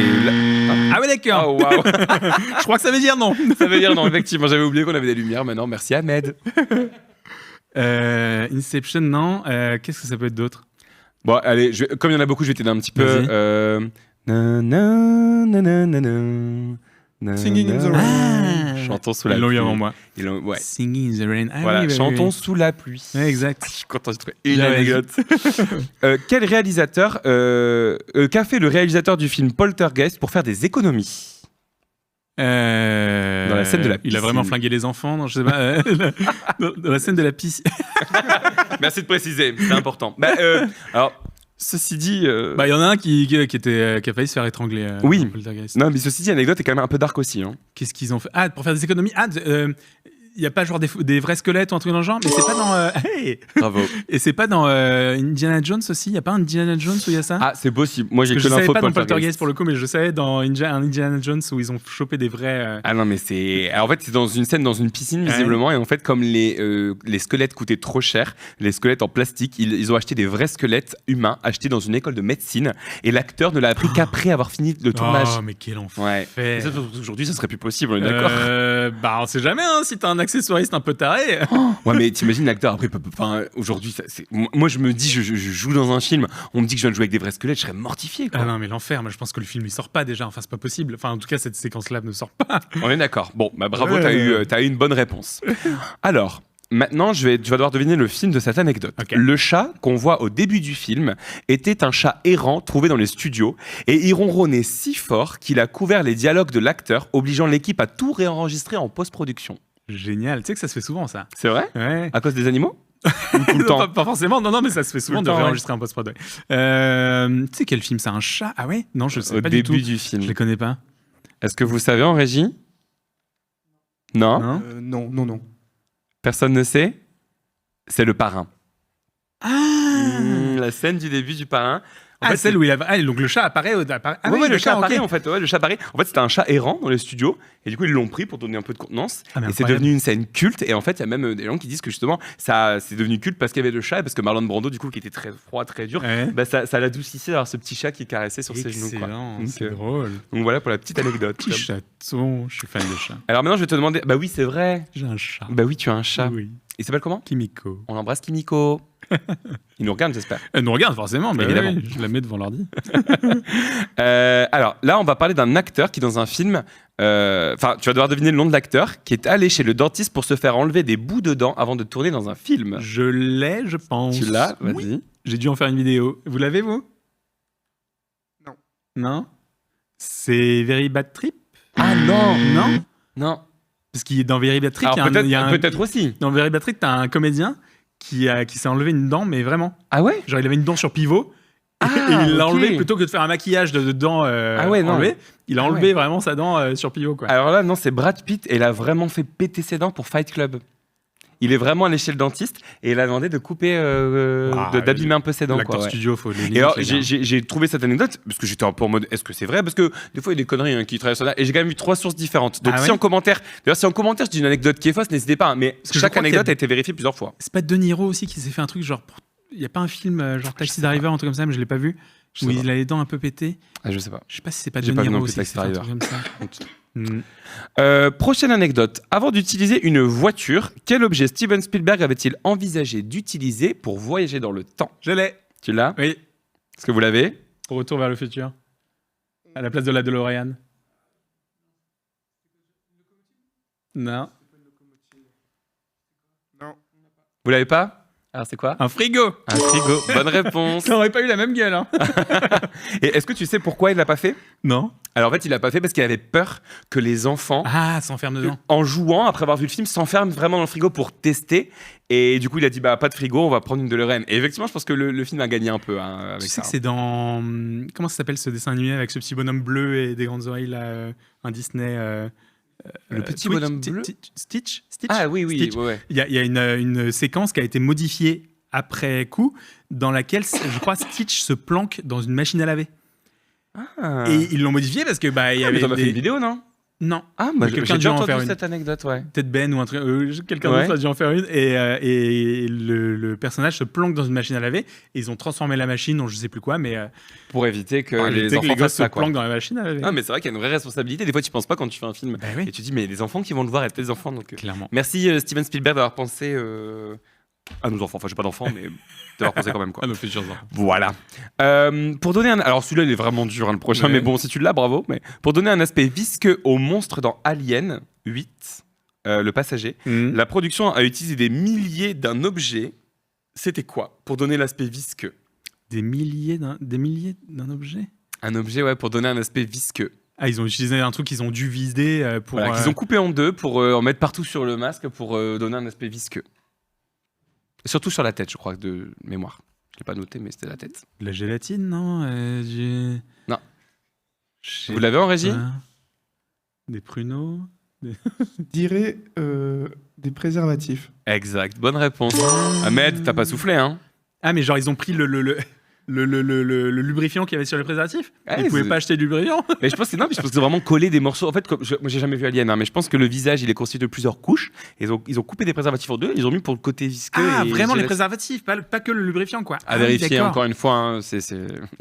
Ah ouais, d'accord. Oh, wow. Je crois que ça veut dire non. Ça veut dire non, effectivement. J'avais oublié qu'on avait des lumières. Maintenant, merci Ahmed. Inception, non. Qu'est-ce que ça peut être d'autre ? Bon, allez, comme il y en a beaucoup, je vais t'aider un petit peu. Singing in the Rain. Chantons sous la pluie. Ils l'ont eu avant moi. Ouais. Singing in the Rain. Voilà, chantons sous la pluie. Ouais, exact. Je suis content de trouver une anecdote. Quel réalisateur qu'a fait le réalisateur du film Poltergeist pour faire des économies? Dans la scène de la piscine. Il a vraiment flingué les enfants, non, je sais pas. Dans la scène de la piscine. Merci de préciser, c'est important. Alors, ceci dit... il y en a un qui a failli se faire étrangler. Oui. Poltergeist. Non, mais ceci dit, l'anecdote est quand même un peu dark aussi. Hein. Qu'est-ce qu'ils ont fait ? Ah, pour faire des économies. Il n'y a pas genre des vrais squelettes ou un truc dans le genre, mais c'est pas dans... Hey Bravo. Et c'est pas dans Indiana Jones aussi? Il n'y a pas un Indiana Jones où il y a ça? Ah, c'est possible. Moi, j'ai que je l'info savais pas Poltergeist. dans Poltergeist pour le coup, mais je savais dans un Indiana Jones où ils ont chopé des vrais... Ah non, mais c'est... Alors, en fait, c'est dans une scène dans une piscine, visiblement, et en fait, comme les squelettes coûtaient trop cher, les squelettes en plastique, ils ont acheté des vrais squelettes humains achetés dans une école de médecine, et l'acteur ne l'a appris qu'après avoir fini le tournage. Oh, mais quel enfer. Ouais. Aujourd'hui, ça serait plus possible, on est d'accord? On sait jamais, hein, si t'as un accessoiriste un peu taré. Ouais, mais t'imagines l'acteur après, aujourd'hui, moi je me dis, je joue dans un film, on me dit que je viens de jouer avec des vrais squelettes, je serais mortifié, quoi. Ah non, mais l'enfer, moi je pense que le film il sort pas déjà, enfin c'est pas possible. Enfin en tout cas, cette séquence-là ne sort pas. On est d'accord. Bon, bravo, t'as eu une bonne réponse. Alors, maintenant, tu vas devoir deviner le film de cette anecdote. Okay. Le chat qu'on voit au début du film était un chat errant trouvé dans les studios et il ronronnait si fort qu'il a couvert les dialogues de l'acteur, obligeant l'équipe à tout réenregistrer en post-production. Génial, tu sais que ça se fait souvent ça. C'est vrai? Ouais. À cause des animaux? Ou tout le temps? Pas forcément, non, mais ça se fait souvent de réenregistrer en post-prod. Tu sais quel film c'est un chat? Ah ouais? Non, je sais pas du tout. Au début du film. Je les connais pas. Est-ce que vous savez en régie? Non? Non. Personne ne sait. C'est le parrain. Ah, La scène du début du parrain. En fait, celle où il a. Ah, donc le chat apparaît. Ah, ouais, oui, le chat d'accord, apparaît ok. en fait. Ouais, le chat apparaît. En fait, c'était un chat errant dans les studios et du coup ils l'ont pris pour donner un peu de contenance. Ah, mais et c'est incroyable. devenu une scène culte. Et en fait, il y a même des gens qui disent que justement ça c'est devenu culte parce qu'il y avait le chat et parce que Marlon Brando du coup qui était très froid, très dur, Ouais. bah, ça l'adoucissait d'avoir ce petit chat qui caressait sur ses genoux. Quoi. Excellent, Donc, c'est drôle. donc voilà pour la petite anecdote. Petit chaton, je suis fan de chat. Alors maintenant je vais te demander. Bah oui c'est vrai. J'ai un chat. Bah oui tu as un chat. Oui. Il s'appelle comment? Kimiko. On embrasse Kimiko. Il nous regarde j'espère. Elle nous regarde forcément, mais Évidemment. oui, je la mets devant l'ordi. Alors là, on va parler d'un acteur qui, dans un film, enfin, tu vas devoir deviner le nom de l'acteur, qui est allé chez le dentiste pour se faire enlever des bouts de dents avant de tourner dans un film. Je l'ai, je pense. Tu l'as? Vas-y. Oui. J'ai dû en faire une vidéo. Vous l'avez, vous? Non. Non? C'est Very Bad Trip? Ah non! Non? Non. Parce qu'il est dans Very Bad Trip, Alors il y a un- peut-être aussi. Dans Very Bad Trip, t'as un comédien qui s'est enlevé une dent, mais vraiment. Ah ouais? Genre, il avait une dent sur pivot. Et il l'a ok. enlevé plutôt que de faire un maquillage de dents Ah ouais, non. enlevées. Il a Ah enlevé ouais. vraiment sa dent sur pivot, quoi. Alors là, non, c'est Brad Pitt et il a vraiment fait péter ses dents pour Fight Club. Il est vraiment allé chez le dentiste et il a demandé de couper, d'abîmer un peu ses dents. L'acteur Quoi, ouais. studio, faut le Et alors, limiter, là. j'ai trouvé cette anecdote parce que j'étais un peu en mode est-ce que c'est vrai? Parce que des fois, il y a des conneries qui traversent là. Et j'ai quand même vu 3 sources différentes. Donc, Ah si ouais en commentaire, d'ailleurs, si en commentaire, je dis une anecdote qui est fausse, n'hésitez pas. Hein, mais que je chaque crois qu'il y anecdote a- a été vérifiée plusieurs fois. C'est pas De Niro aussi qui s'est fait un truc genre. Il n'y a pas un film genre Taxi Driver, un truc comme ça, mais je l'ai pas vu. Je Où sais il a les dents un peu pétées. Ah, je sais pas. Je sais pas si c'est pas De J'ai pas vu Niro non plus aussi. Taxi qui fait un Driver. truc comme ça. Prochaine anecdote. Avant d'utiliser une voiture, quel objet Steven Spielberg avait-il envisagé d'utiliser pour voyager dans le temps? Je l'ai. Tu l'as? Oui. Est-ce que vous l'avez? Retour vers le futur. À la place de la DeLorean. Non. Vous l'avez pas? Alors, c'est quoi? Un frigo. Un frigo. Bonne réponse. Ça aurait pas eu la même gueule, hein. Et est-ce que tu sais pourquoi il l'a pas fait? Non. Alors en fait, il l'a pas fait parce qu'il avait peur que les enfants, s'enferment dedans. en jouant, après avoir vu le film, s'enferment vraiment dans le frigo pour tester. Et du coup, il a dit bah pas de frigo, on va prendre une DeLorean. Et effectivement, je pense que le film a gagné un peu avec Tu sais ça. que c'est dans. Comment ça s'appelle ce dessin animé avec ce petit bonhomme bleu et des grandes oreilles là, un Disney. Le petit Twitch, bonhomme bleu. Stitch. Ah oui, oui, Stitch. ouais, ouais. Il y a une séquence qui a été modifiée après coup, dans laquelle, je crois, Stitch se planque dans une machine à laver. Ah. Et ils l'ont modifié parce que bah il y Ah, avait. mais t'en as fait une vidéo, non? Non. Ah, Mais j'ai quelqu'un a dû déjà en faire entendu une. cette anecdote, ouais. Peut-être Ben ou un truc. Quelqu'un Ouais. d'autre a dû en faire une. Et le personnage se planque dans une machine à laver. Et ils ont transformé la machine en je sais plus quoi, mais. Pour éviter que pour les éviter enfants gosses fassent se ça, quoi. planquent dans la machine à laver. Ah, mais c'est vrai qu'il y a une vraie responsabilité. Des fois, tu penses pas quand tu fais un film. Bah oui. Et tu dis, mais les enfants qui vont le voir, et peut-être des enfants. Donc, Clairement. merci Steven Spielberg d'avoir pensé à nos enfants. Enfin, j'ai pas d'enfants, mais d'avoir pensé quand même, quoi. À nos futurs enfants. Voilà. Pour donner un... Alors celui-là, il est vraiment dur, hein, le prochain. Ouais. Mais bon, si tu l'as, bravo. Mais pour donner un aspect visqueux au monstre dans Alien 8, le passager, la production a utilisé des milliers d'un objet. C'était quoi pour donner l'aspect visqueux? Des milliers d'un objet. Un objet, ouais, pour donner un aspect visqueux. Ah, ils ont utilisé un truc qu'ils ont dû viser pour. Voilà, qu'ils ont coupé en deux pour en mettre partout sur le masque pour donner un aspect visqueux. Surtout sur la tête, je crois, de mémoire. Je l'ai pas noté, mais c'était la tête. De la gélatine, non Non. Vous l'avez en régie? Des pruneaux. dirais des préservatifs. Exact, bonne réponse. Ahmed, t'as pas soufflé, hein? Ah, mais genre, ils ont pris le lubrifiant qu'il y avait sur les préservatifs. Ah, Ils pouvaient c'est- pas acheter du lubrifiant. Mais je pense que non, mais je pense que c'est vraiment coller des morceaux. En fait, moi j'ai jamais vu Alien, hein, mais je pense que le visage il est constitué de plusieurs couches. Et ils ont coupé des préservatifs en deux. Ils ont mis pour le côté visqueux. Ah, et vraiment les gélatine. préservatifs, pas que le lubrifiant, quoi. À Ah, vérifier d'accord. encore une fois. Hein, c'est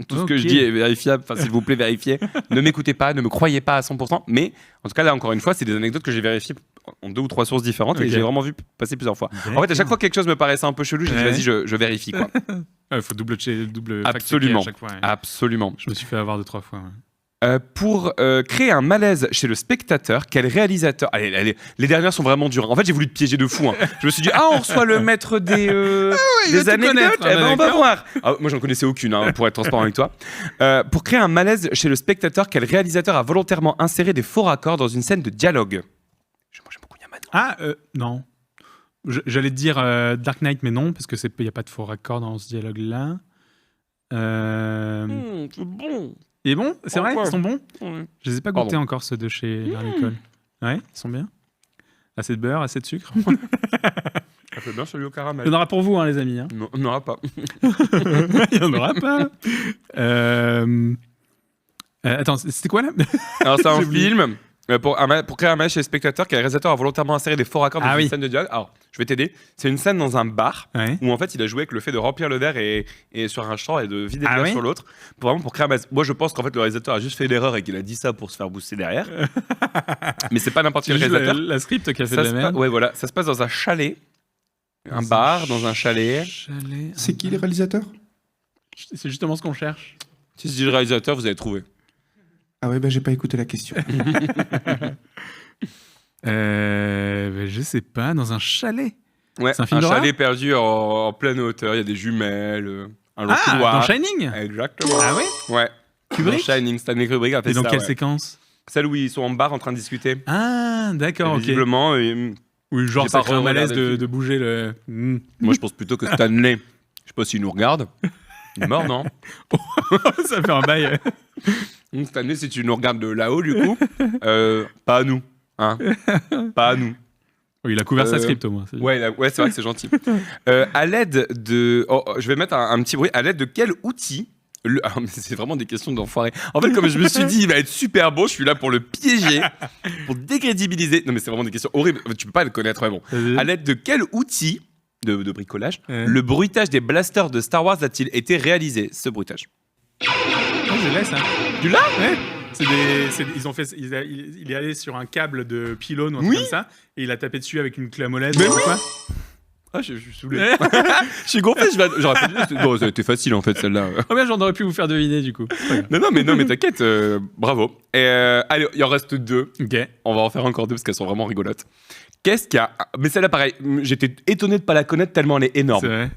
tout ce que Ok. je dis est vérifiable. Enfin, s'il vous plaît, vérifiez. Ne m'écoutez pas, ne me croyez pas à 100%. Mais en tout cas, là encore une fois, c'est des anecdotes que j'ai vérifiées en 2 ou 3 sources différentes et Ok. que j'ai vraiment vu passer plusieurs fois. En fait, à chaque D'accord. fois que quelque chose me paraissait un peu chelou, j'ai dit Ouais. vas-y, je vérifie quoi. Il faut double fact-checker Absolument. à chaque fois. Ouais. Absolument. Je me suis fait avoir 2-3 fois. Ouais. Pour créer un malaise chez le spectateur, quel réalisateur... Allez, les dernières sont vraiment dures. En fait, j'ai voulu te piéger de fou. Hein. Je me suis dit, on reçoit le maître des il va tout anecdotes. connaître. Eh ben, on va D'accord. voir. Ah, moi, j'en connaissais aucune, hein, pour être transparent avec toi. Pour créer un malaise chez le spectateur, quel réalisateur a volontairement inséré des faux raccords dans une scène de dialogue? Moi, j'aime beaucoup Yaman. Ah, non. J'allais te dire Dark Knight, mais non, parce qu'il n'y a pas de faux raccord dans ce dialogue-là. C'est bon. Il est bon? C'est vrai? Ouais. Ils sont bons? Ouais. Je les ai pas Pardon. goûtés encore, ceux de chez Larnicole. Ouais, ils sont bien. Assez de beurre, assez de sucre. Ça fait bien celui au caramel. Il y en aura pour vous, hein, les amis. Hein. Non, il n'y en aura pas. Il n'y en aura pas. Attends, c'était quoi là? Alors, c'est un J'ai oublié. film pour créer un match chez les spectateurs, que le réalisateur a volontairement inséré des faux raccords dans Ah une oui. scène de dialogue. Alors, je vais t'aider. C'est une scène dans un bar Ouais. où en fait il a joué avec le fait de remplir le verre et sur un champ et de vider Ah le verre oui. sur l'autre pour créer un match. Moi, je pense qu'en fait le réalisateur a juste fait l'erreur et qu'il a dit ça pour se faire booster derrière. Mais c'est pas n'importe C'est quel juste réalisateur. la script qui a fait Ça de se la pa- merde. Ouais, voilà. Ça se passe dans un chalet. Un Dans bar, dans un chalet. Chalet. C'est qui les réalisateurs? C'est justement ce qu'on cherche. Si je dis le réalisateur, vous allez trouver. Ah ouais, bah j'ai pas écouté la question. Je sais pas, dans un chalet. Ouais, C'est un film un d'horreur chalet perdu en pleine hauteur. Il y a des jumelles, un long Ah, couloir. dans Shining. Exactement. Ah ouais. Ouais. Kubrick. Dans Shining, Stanley Kubrick a fait Et dans ça, quelle ouais. séquence? Celle où ils sont en bar en train de discuter. Ah, d'accord, Et ok. visiblement, Oui, genre j'ai ça pas crée un malaise re-regardé le film. de bouger le. moi je pense plutôt que Stanley, je sais pas s'il nous regarde. Il est mort, non? Ça fait un bail. Stanley, si tu nous regardes de là-haut, du coup, pas à nous. Hein, pas à nous. Oui, il a couvert sa Euh, script au moins. c'est- Ouais, ouais, c'est vrai que c'est gentil. À l'aide de. Je vais mettre un petit bruit. À l'aide de quel outil alors, mais c'est vraiment des questions d'enfoiré. En fait, comme je me suis dit, il va être super beau, je suis là pour le piéger, pour décrédibiliser. Non, mais c'est vraiment des questions horribles. Tu peux pas le connaître, mais bon. Vas-y. À l'aide de quel outil de bricolage Ouais. le bruitage des blasters de Star Wars a-t-il été réalisé, ce bruitage? Oh, je l'ai ça. Tu l'as? Ouais. Ils ont fait. Il est allé sur un câble de pylône ou un Oui. truc comme ça, et il a tapé dessus avec une clé à molette. Mais ou oui. quoi. Ah, je suis saoulé. Je suis gonflé, j'aurais pas dit. Non, ça a été facile en fait, celle-là. Oh bien, j'en aurais pu vous faire deviner du coup. Non, mais t'inquiète, bravo. Allez, il en reste 2. Ok. On va en faire encore 2 parce qu'elles sont vraiment rigolotes. Qu'est-ce qui a. Mais celle-là, pareil, j'étais étonné de pas la connaître tellement elle est énorme. C'est vrai.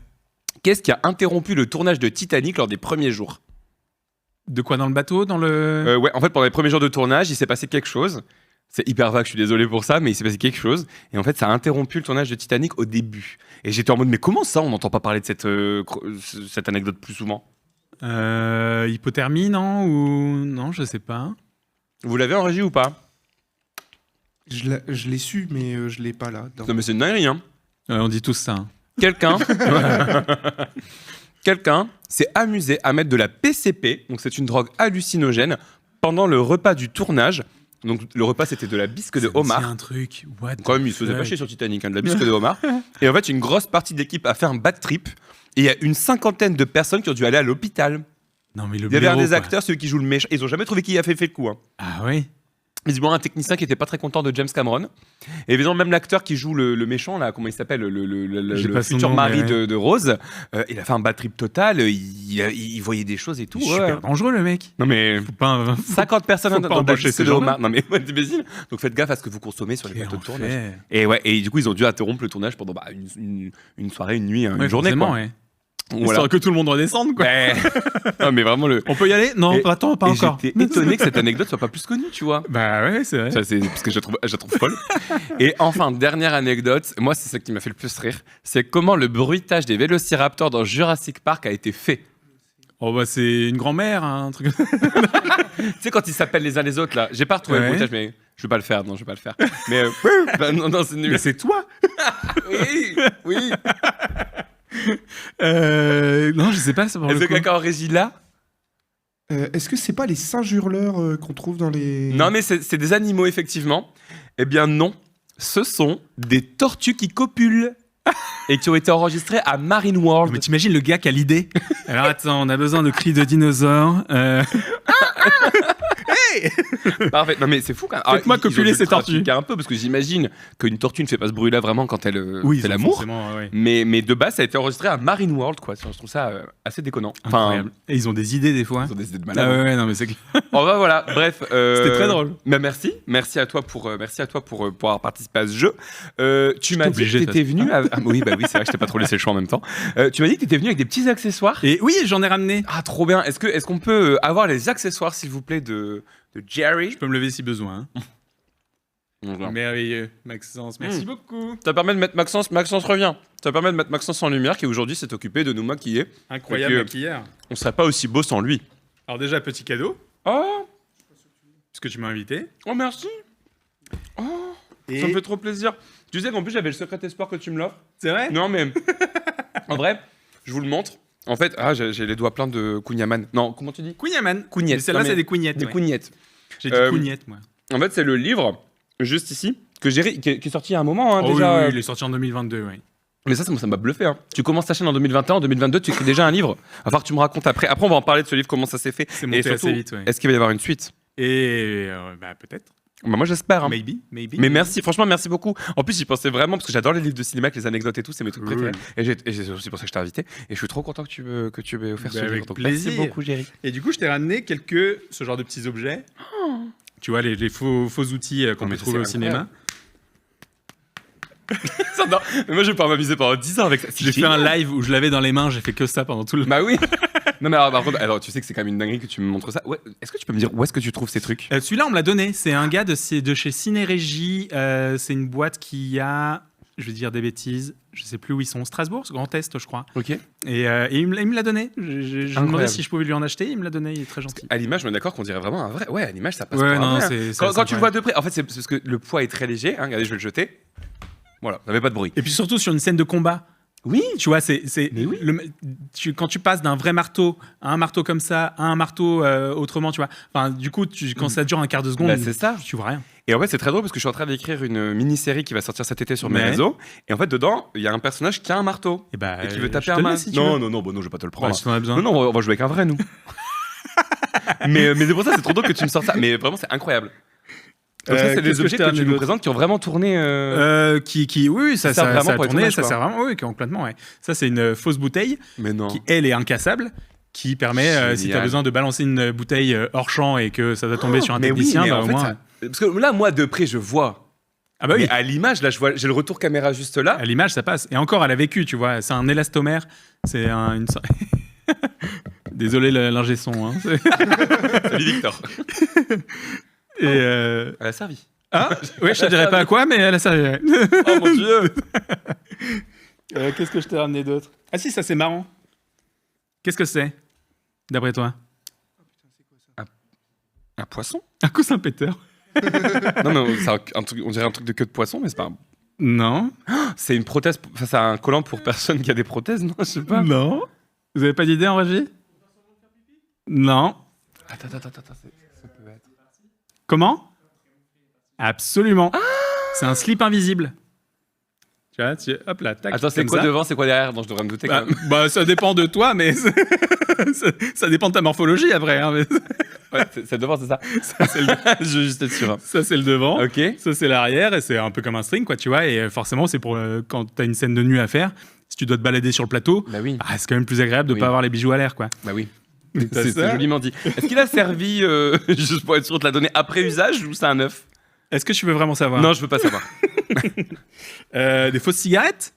Qu'est-ce qui a interrompu le tournage de Titanic lors des premiers jours? De quoi dans le bateau, dans le. Ouais, en fait, pendant les premiers jours de tournage, il s'est passé quelque chose. C'est hyper vague, je suis désolé pour ça, mais il s'est passé quelque chose. Et en fait, ça a interrompu le tournage de Titanic au début. Et j'étais en mode, mais comment ça, on n'entend pas parler de cette anecdote plus souvent? Hypothermie, non? Ou. Non, je sais pas. Vous l'avez en régie ou pas? Je l'ai su, mais je l'ai pas là. dans- Non, mais c'est une dinguerie, hein. On dit tous ça. Hein. Quelqu'un s'est amusé à mettre de la PCP, donc c'est une drogue hallucinogène, pendant le repas du tournage. Donc le repas, c'était de la bisque de C'est homard. un truc. What Quand même, il se faisait pas chier sur Titanic, hein, de la bisque de homard. Et en fait, une grosse partie de l'équipe a fait un bad trip. Et il y a une 50aine de personnes qui ont dû aller à l'hôpital. Non, mais le Il y avait un blaireau, des quoi. acteurs, celui qui joue le méchant. Ils ont jamais trouvé qui a fait le coup. Hein. Ah oui. Visiblement, un technicien qui était pas très content de James Cameron. Et évidemment, même l'acteur qui joue le méchant, là, comment il s'appelle, J'ai le pas son futur nom, mari mais- de Rose, il a fait un bad trip total. Il voyait des choses et tout. Super ouais. dangereux, le mec. Non, mais Faut pas. 50 personnes faut dans pas la embaucher bisque ces de gens-là. homard. Non, mais ouais, t'imagines. Donc faites gaffe à ce que vous consommez sur les Quel plateaux de tournage. enfer. Et ouais, et du coup, ils ont dû interrompre le tournage pendant une soirée, une nuit, une Ouais, journée. forcément, Quoi. ouais. Voilà. Histoire que tout le monde redescende, quoi. Ouais. Non, mais vraiment le. On peut y aller? Non, Et- attends, pas et encore. J'étais étonné que cette anecdote soit pas plus connue, tu vois. Bah ouais, c'est vrai. Ça, c'est parce que je la trouve folle. Et enfin, dernière anecdote, moi, c'est ça qui m'a fait le plus rire. C'est comment le bruitage des vélociraptors dans Jurassic Park a été fait. Oh bah c'est une grand-mère, hein, un truc. Tu sais, quand ils s'appellent les uns les autres, là, j'ai pas retrouvé le Ouais. bruitage, mais je vais pas le faire, non, je vais pas le faire. Mais bah, non, c'est nul. Mais c'est toi. Oui, oui. Non, je sais pas. Ça, pour Est-ce le que coup. quelqu'un en régie là? Est-ce que c'est pas les singes hurleurs qu'on trouve dans les... Non, mais c'est des animaux, effectivement. Eh bien, non. Ce sont des tortues qui copulent et qui ont été enregistrées à Marine World. Mais t'imagines le gars qui a l'idée. Alors attends, on a besoin de cris de dinosaures. Parfait. Non, mais c'est fou quand même. Faites-moi Ils ont copuler dû ces tortues. trafiquer un peu parce que j'imagine qu'une tortue ne fait pas ce bruit-là vraiment quand elle Oui, fait l'amour. forcément, ouais. Mais de base, ça a été enregistré à Marine World, quoi. Je trouve ça assez déconnant. Enfin, Incroyable. Et ils ont des idées des fois. ils ont des idées de Ah malade. ouais, non mais c'est clair. Bon, bah, voilà. Bref. C'était très drôle. Mais merci à toi pour avoir participé à ce jeu. Tu m'as dit obligé, que de t'étais toute venu. Oui, bah oui, c'est vrai que je t'ai pas trop laissé le choix en même temps. Tu m'as dit que t'étais venu avec des petits accessoires. Et oui, j'en ai ramené. Ah, trop bien. Est-ce qu'on peut avoir les accessoires, s'il vous plaît, de Jerry? Je peux me lever si besoin. Hein. Voilà. Merveilleux, Maxence. Merci beaucoup. Ça permet de mettre Maxence revient. Ça permet de mettre Maxence en lumière qui aujourd'hui s'est occupé de nous maquiller. Incroyable Et que maquilleur. On serait pas aussi beau sans lui. Alors déjà, petit cadeau. Oh, Puisque tu m'as invité. oh merci. Et... Ça me fait trop plaisir. Tu sais qu'en plus, j'avais le secret espoir que tu me l'offres. C'est vrai? Non, mais en vrai, je vous le montre. En fait, j'ai les doigts pleins de Kunyaman. Non, comment tu dis? Kunyaman. Cougnettes. Celle-là, Non, mais c'est des cougnettes. Des ouais. cougnettes. J'ai dit cougnettes, moi. En fait, c'est le livre, juste ici, qui est sorti il y a un moment, hein, Oh déjà. oui, il est sorti en 2022, oui. Mais ça m'a bluffé. Hein. Tu commences ta chaîne en 2021, en 2022, tu écris déjà un livre. Il va falloir que tu me racontes après. Après, on va en parler de ce livre, comment ça s'est fait. C'est monté Et surtout, assez vite, ouais. est-ce qu'il va y avoir une suite? Et peut-être. Bah, moi, j'espère. Hein. Maybe. Mais merci, franchement, merci beaucoup. En plus, j'y pensais vraiment, parce que j'adore les livres de cinéma, avec les anecdotes et tout, c'est mes trucs préférés. Et c'est aussi pour ça que je t'ai invité. Et je suis trop content que tu m'aies offert ce livre. Avec Donc, plaisir. merci beaucoup, Géry. Et du coup, je t'ai ramené ce genre de petits objets. Tu vois, les faux outils qu'on peut trouver au cinéma. Mais moi, je vais pas m'amuser pendant 10 ans avec ça. J'ai fait un live où je l'avais dans les mains, j'ai fait que ça pendant tout le... Bah oui. Non, mais alors, par contre, tu sais que c'est quand même une dinguerie que tu me montres ça. Ouais, est-ce que tu peux me dire où est-ce que tu trouves ces trucs? Celui-là, on me l'a donné. C'est un gars de chez Ciné-Régie. C'est une boîte qui a, je vais dire des bêtises, je sais plus où ils sont. Strasbourg, Grand Est, je crois. Ok. Et il me l'a donné. J'ai demandé si je pouvais lui en acheter. Il me l'a donné. Il est très gentil. À l'image, on est d'accord qu'on dirait vraiment un vrai. Ouais, à l'image, ça passe Ouais, pour un non, vrai. c'est Quand tu le vois de près, en fait, c'est parce que le poids est très léger. Hein. Regardez, je vais le jeter. Voilà, ça fait pas de bruit. Et puis surtout sur une scène de combat. Oui, tu vois, c'est oui. Quand tu passes d'un vrai marteau à un marteau comme ça, à un marteau autrement, tu vois. Enfin, du coup, quand ça dure un quart de seconde, bah, c'est ça. Tu vois rien. Et en fait, c'est très drôle parce que je suis en train d'écrire une mini-série qui va sortir cet été sur mes réseaux. Et en fait, dedans, il y a un personnage qui a un marteau et qui veut taper un marteau. Non, je vais pas te le prendre. Si t'en as besoin. Non, on va jouer avec un vrai, nous. mais c'est pour ça, c'est trop drôle que tu me sortes ça. Mais vraiment, c'est incroyable. Donc ça, c'est des objets que tu nous présentes qui ont vraiment tourné. Oui, ça sert vraiment a pour les tourné, tournages, ça quoi. sert vraiment, oui, complètement, ouais. Ça, c'est une fausse bouteille Mais non. qui, elle, est incassable, qui permet, si tu as besoin de balancer une bouteille hors champ et que ça va tomber sur un technicien, mais bah, en au fait, moins. parce que là, moi, de près, je vois. Ah bah oui. Mais à l'image, là, j'ai le retour caméra juste là. À l'image, ça passe. Et encore, elle a vécu, tu vois. C'est un élastomère. C'est une. Désolé, l'ingé son. Hein. Salut, Victor. Et Elle a servi. Ah, oui, je te dirais pas à quoi, mais elle a servi. Oh mon Dieu. Qu'est-ce que je t'ai ramené d'autre? Ah si, ça c'est marrant. Qu'est-ce que c'est, d'après toi? Un poisson? Un coussin péteur. Non, mais c'est un truc, on dirait un truc de queue de poisson, mais c'est pas. Non. C'est une prothèse. Enfin, c'est un collant pour personne qui a des prothèses, non? Je sais pas. Non. Vous avez pas d'idée en régie? Non. Attends, ça peut être. Comment? Absolument. C'est un slip invisible. Tu vois, hop là, tac. Attends, c'est quoi devant, c'est quoi derrière? Donc je devrais me douter quand même. Bah, ça dépend de toi, mais ça dépend de ta morphologie après. Hein, mais... Ouais, c'est devant, c'est ça. C'est Je veux juste être sûr. Hein. Ça, c'est le devant. Ok. Ça, c'est l'arrière. Et c'est un peu comme un string, quoi, tu vois. Et forcément, c'est pour quand t'as une scène de nuit à faire. Si tu dois te balader sur le plateau, bah oui. C'est quand même plus agréable de pas avoir les bijoux à l'air, quoi. Bah oui. C'est joliment dit. Est-ce qu'il a servi, juste pour être sûr de la donner après usage, ou c'est un neuf? Est-ce que tu veux vraiment savoir? Non, je veux pas savoir. Des fausses cigarettes.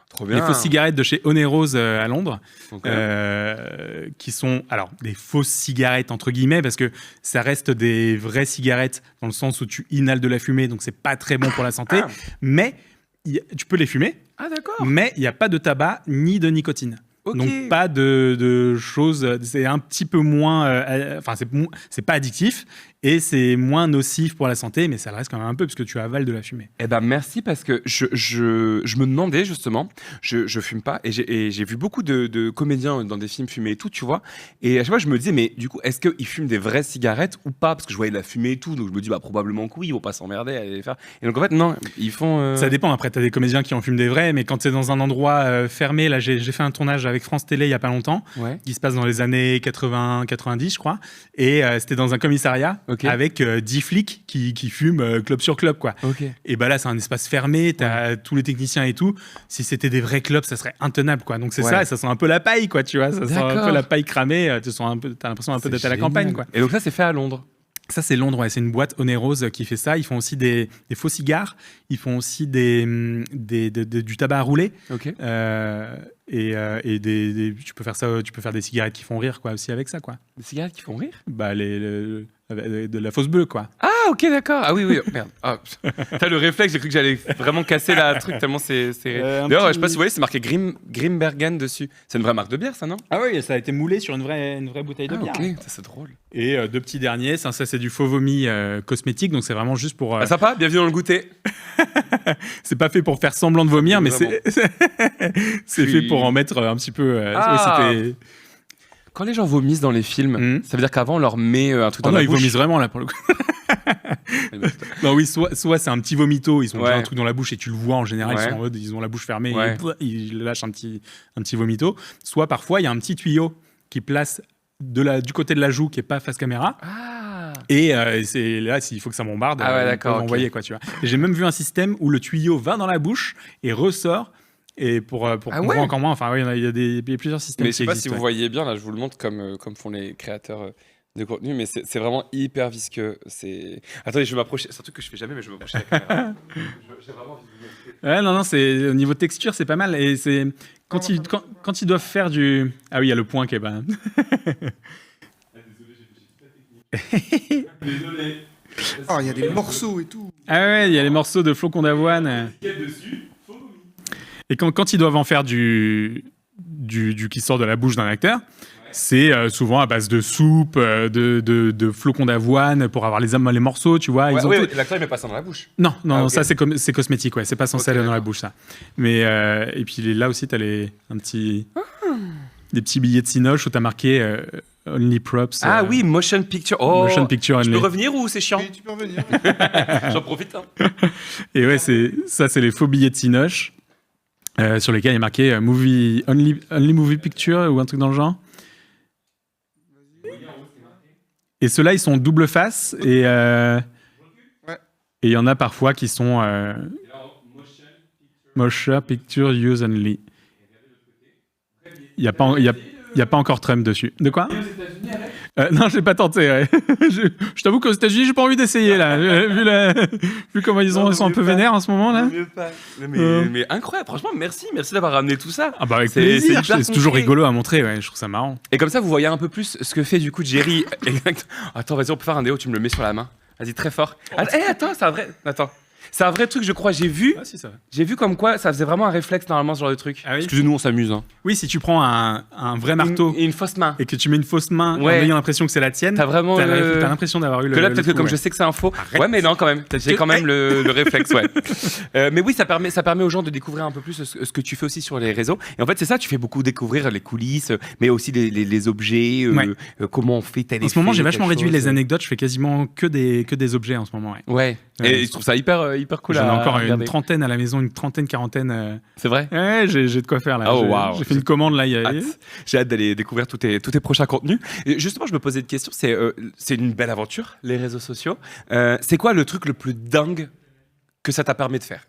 Trop bien. Les fausses cigarettes de chez Oneros à Londres, Okay. qui sont alors des fausses cigarettes entre guillemets parce que ça reste des vraies cigarettes dans le sens où tu inhales de la fumée, donc c'est pas très bon pour la santé, mais tu peux les fumer. Ah d'accord. Mais il n'y a pas de tabac ni de nicotine. Okay. Donc pas de choses, c'est un petit peu moins, enfin c'est pas addictif et c'est moins nocif pour la santé, mais ça le reste quand même un peu parce que tu avales de la fumée. Eh ben merci parce que je me demandais justement, je fume pas et j'ai vu beaucoup de comédiens dans des films fumer et tout, tu vois, et à chaque fois je me disais mais du coup est-ce qu'ils fument des vraies cigarettes ou pas, parce que je voyais de la fumée et tout, donc je me dis bah probablement que oui, ils vont pas s'emmerder à les faire, et donc en fait non, ils font Ça dépend, après t'as des comédiens qui en fument des vrais, mais quand c'est dans un endroit fermé, là j'ai fait un tournage avec France Télé il y a pas longtemps, qui se passe dans les années 80-90 je crois, et c'était dans un commissariat avec 10 flics qui fument clope sur clope, quoi. Et bah là c'est un espace fermé, t'as tous les techniciens et tout, si c'était des vrais clopes ça serait intenable, quoi. Donc c'est ça, et ça sent un peu la paille, quoi, tu vois, ça sent un peu la paille cramée, t'as l'impression un peu d'être à la campagne, quoi. Et donc ça c'est fait à Londres? Ça, c'est Londres, ouais. C'est une boîte Oneros qui fait ça. Ils font aussi des faux cigares. Ils font aussi du tabac à rouler. Et tu peux faire ça. Tu peux faire des cigarettes qui font rire, quoi, aussi avec ça, quoi. Des cigarettes qui font rire? Bah, de la fausse bleue, quoi. Ah, ok, d'accord. Ah oui, merde. Ah, t'as le réflexe, j'ai cru que j'allais vraiment casser la truc tellement c'est... D'ailleurs, je sais pas si vous voyez, c'est marqué Grimbergen dessus. C'est une vraie marque de bière, ça, non? Ah oui, ça a été moulé sur une vraie bouteille de bière. Ok, ça c'est drôle. Et deux petits derniers, ça c'est du faux vomi cosmétique, donc c'est vraiment juste pour... Ah, sympa, bienvenue dans le goûter. C'est pas fait pour faire semblant de vomir, mais c'est fait pour en mettre un petit peu... Oui, quand les gens vomissent dans les films, ça veut dire qu'avant on leur met un truc dans la bouche. Ils vomissent vraiment là pour le coup. Non, oui, soit c'est un petit vomito, ils ont déjà un truc dans la bouche et tu le vois en général, ils sont en mode, ils ont la bouche fermée, et ils lâchent un petit vomito. Soit parfois il y a un petit tuyau qui place du côté de la joue qui est pas face caméra. Et c'est là, s'il faut que ça bombarde, d'accord, envoyer quoi, tu vois. Et j'ai même vu un système où le tuyau va dans la bouche et ressort. Et pour comprendre encore moins, enfin, il y a plusieurs systèmes. Mais je sais pas si vous voyez bien, là, je vous le montre comme font les créateurs de contenu, mais c'est vraiment hyper visqueux. Attendez, je vais m'approcher. C'est un truc que je fais jamais, mais je vais m'approcher de la caméra. J'ai vraiment envie de vous montrer. Non, c'est au niveau texture, c'est pas mal. Et c'est quand ils doivent faire du. Ah oui, il y a le point qui est pas. Désolé. Oh, il y a des morceaux et tout. Ah ouais, il y a les morceaux de flocons d'avoine. Et quand ils doivent en faire du qui sort de la bouche d'un acteur, c'est souvent à base de soupe, de flocons d'avoine pour avoir les morceaux, tu vois. L'acteur il met pas ça dans la bouche. Non, okay. Ça c'est cosmétique, c'est pas censé aller dans la bouche ça. Mais et puis là aussi t'as des petits billets de Cinoche où t'as marqué Only Props. Oui, Motion Picture. Oh, Motion Picture. Je peux revenir ou c'est chiant? Oui, tu peux revenir. J'en profite. Et ouais, c'est les faux billets de Cinoche. Sur lesquels il y a marqué Only Movie Picture ou un truc dans le genre. Et ceux-là, ils sont double face et il y en a parfois qui sont Motion Picture Use Only. Il n'y a pas encore Trump dessus. De quoi? Non, j'ai pas tenté. Ouais. Je t'avoue qu'aux États-Unis, j'ai pas envie d'essayer là. Vu comment ils sont un peu vénères en ce moment là. Mais incroyable, franchement, merci d'avoir ramené tout ça. Ah bah avec plaisir. C'est toujours rigolo à montrer, je trouve ça marrant. Et comme ça, vous voyez un peu plus ce que fait du coup Jerry. Attends, vas-y, on peut faire un déo, tu me le mets sur la main. Vas-y, très fort. Attends, c'est un vrai. Attends. C'est un vrai truc, je crois. J'ai vu comme quoi ça faisait vraiment un réflexe normalement ce genre de truc. Ah oui. Excusez-nous, on s'amuse. Hein. Oui, si tu prends un vrai marteau et une fausse main et que tu mets une fausse main en ayant l'impression que c'est la tienne, t'as vraiment t'as l'impression d'avoir eu que là peut-être que comme je sais que c'est un faux. Ouais, mais non quand même. J'ai quand même le réflexe. Mais oui, ça permet aux gens de découvrir un peu plus ce que tu fais aussi sur les réseaux. Et en fait, c'est ça. Tu fais beaucoup découvrir les coulisses, mais aussi les objets, comment on fait tel. En ce moment, j'ai vachement réduit les anecdotes. Je fais quasiment que des objets en ce moment. Ouais. Et je trouve ça hyper cool. J'en ai encore une trentaine à la maison, quarantaine. C'est vrai? Ouais, j'ai de quoi faire là. J'ai fait une commande là. J'ai hâte d'aller découvir tous tes prochains contenus. Et justement, je me posais une question. C'est une belle aventure, les réseaux sociaux. C'est quoi le truc le plus dingue que ça t'a permis de faire,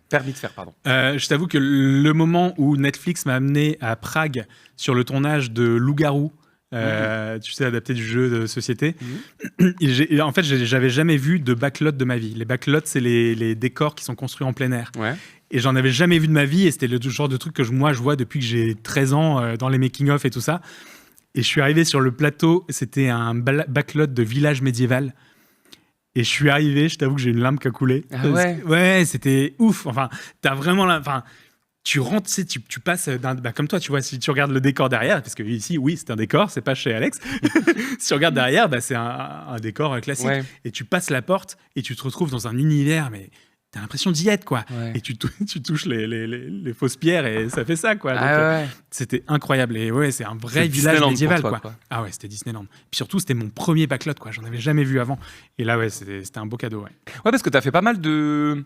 pardon. Je t'avoue que le moment où Netflix m'a amené à Prague sur le tournage de Loup-garou, tu sais, adapté du jeu de société. En fait, j'avais jamais vu de backlot de ma vie. Les backlots, c'est les décors qui sont construits en plein air. Ouais. Et j'en avais jamais vu de ma vie. Et c'était le genre de truc que moi, je vois depuis que j'ai 13 ans dans les making-of et tout ça. Et je suis arrivé sur le plateau. C'était un backlot de village médiéval. Et je suis arrivé, je t'avoue que j'ai une larme qui a coulé. Ah ouais. Ouais, c'était ouf. Enfin, t'as vraiment tu rentres, tu passes comme toi, tu vois, si tu regardes le décor derrière, parce que ici, oui, c'est un décor, c'est pas chez Alex. Si tu regardes derrière, c'est un décor classique. Ouais. Et tu passes la porte et tu te retrouves dans un univers, mais t'as l'impression d'y être, quoi. Ouais. Et tu touches les fausses pierres et ça fait ça, quoi. Donc, c'était incroyable. Et ouais, c'est un vrai village médiéval, quoi. Ah ouais, c'était Disneyland. Puis surtout, c'était mon premier backlot, quoi. J'en avais jamais vu avant. Et là, ouais, c'était un beau cadeau, ouais. Ouais, parce que t'as fait pas mal de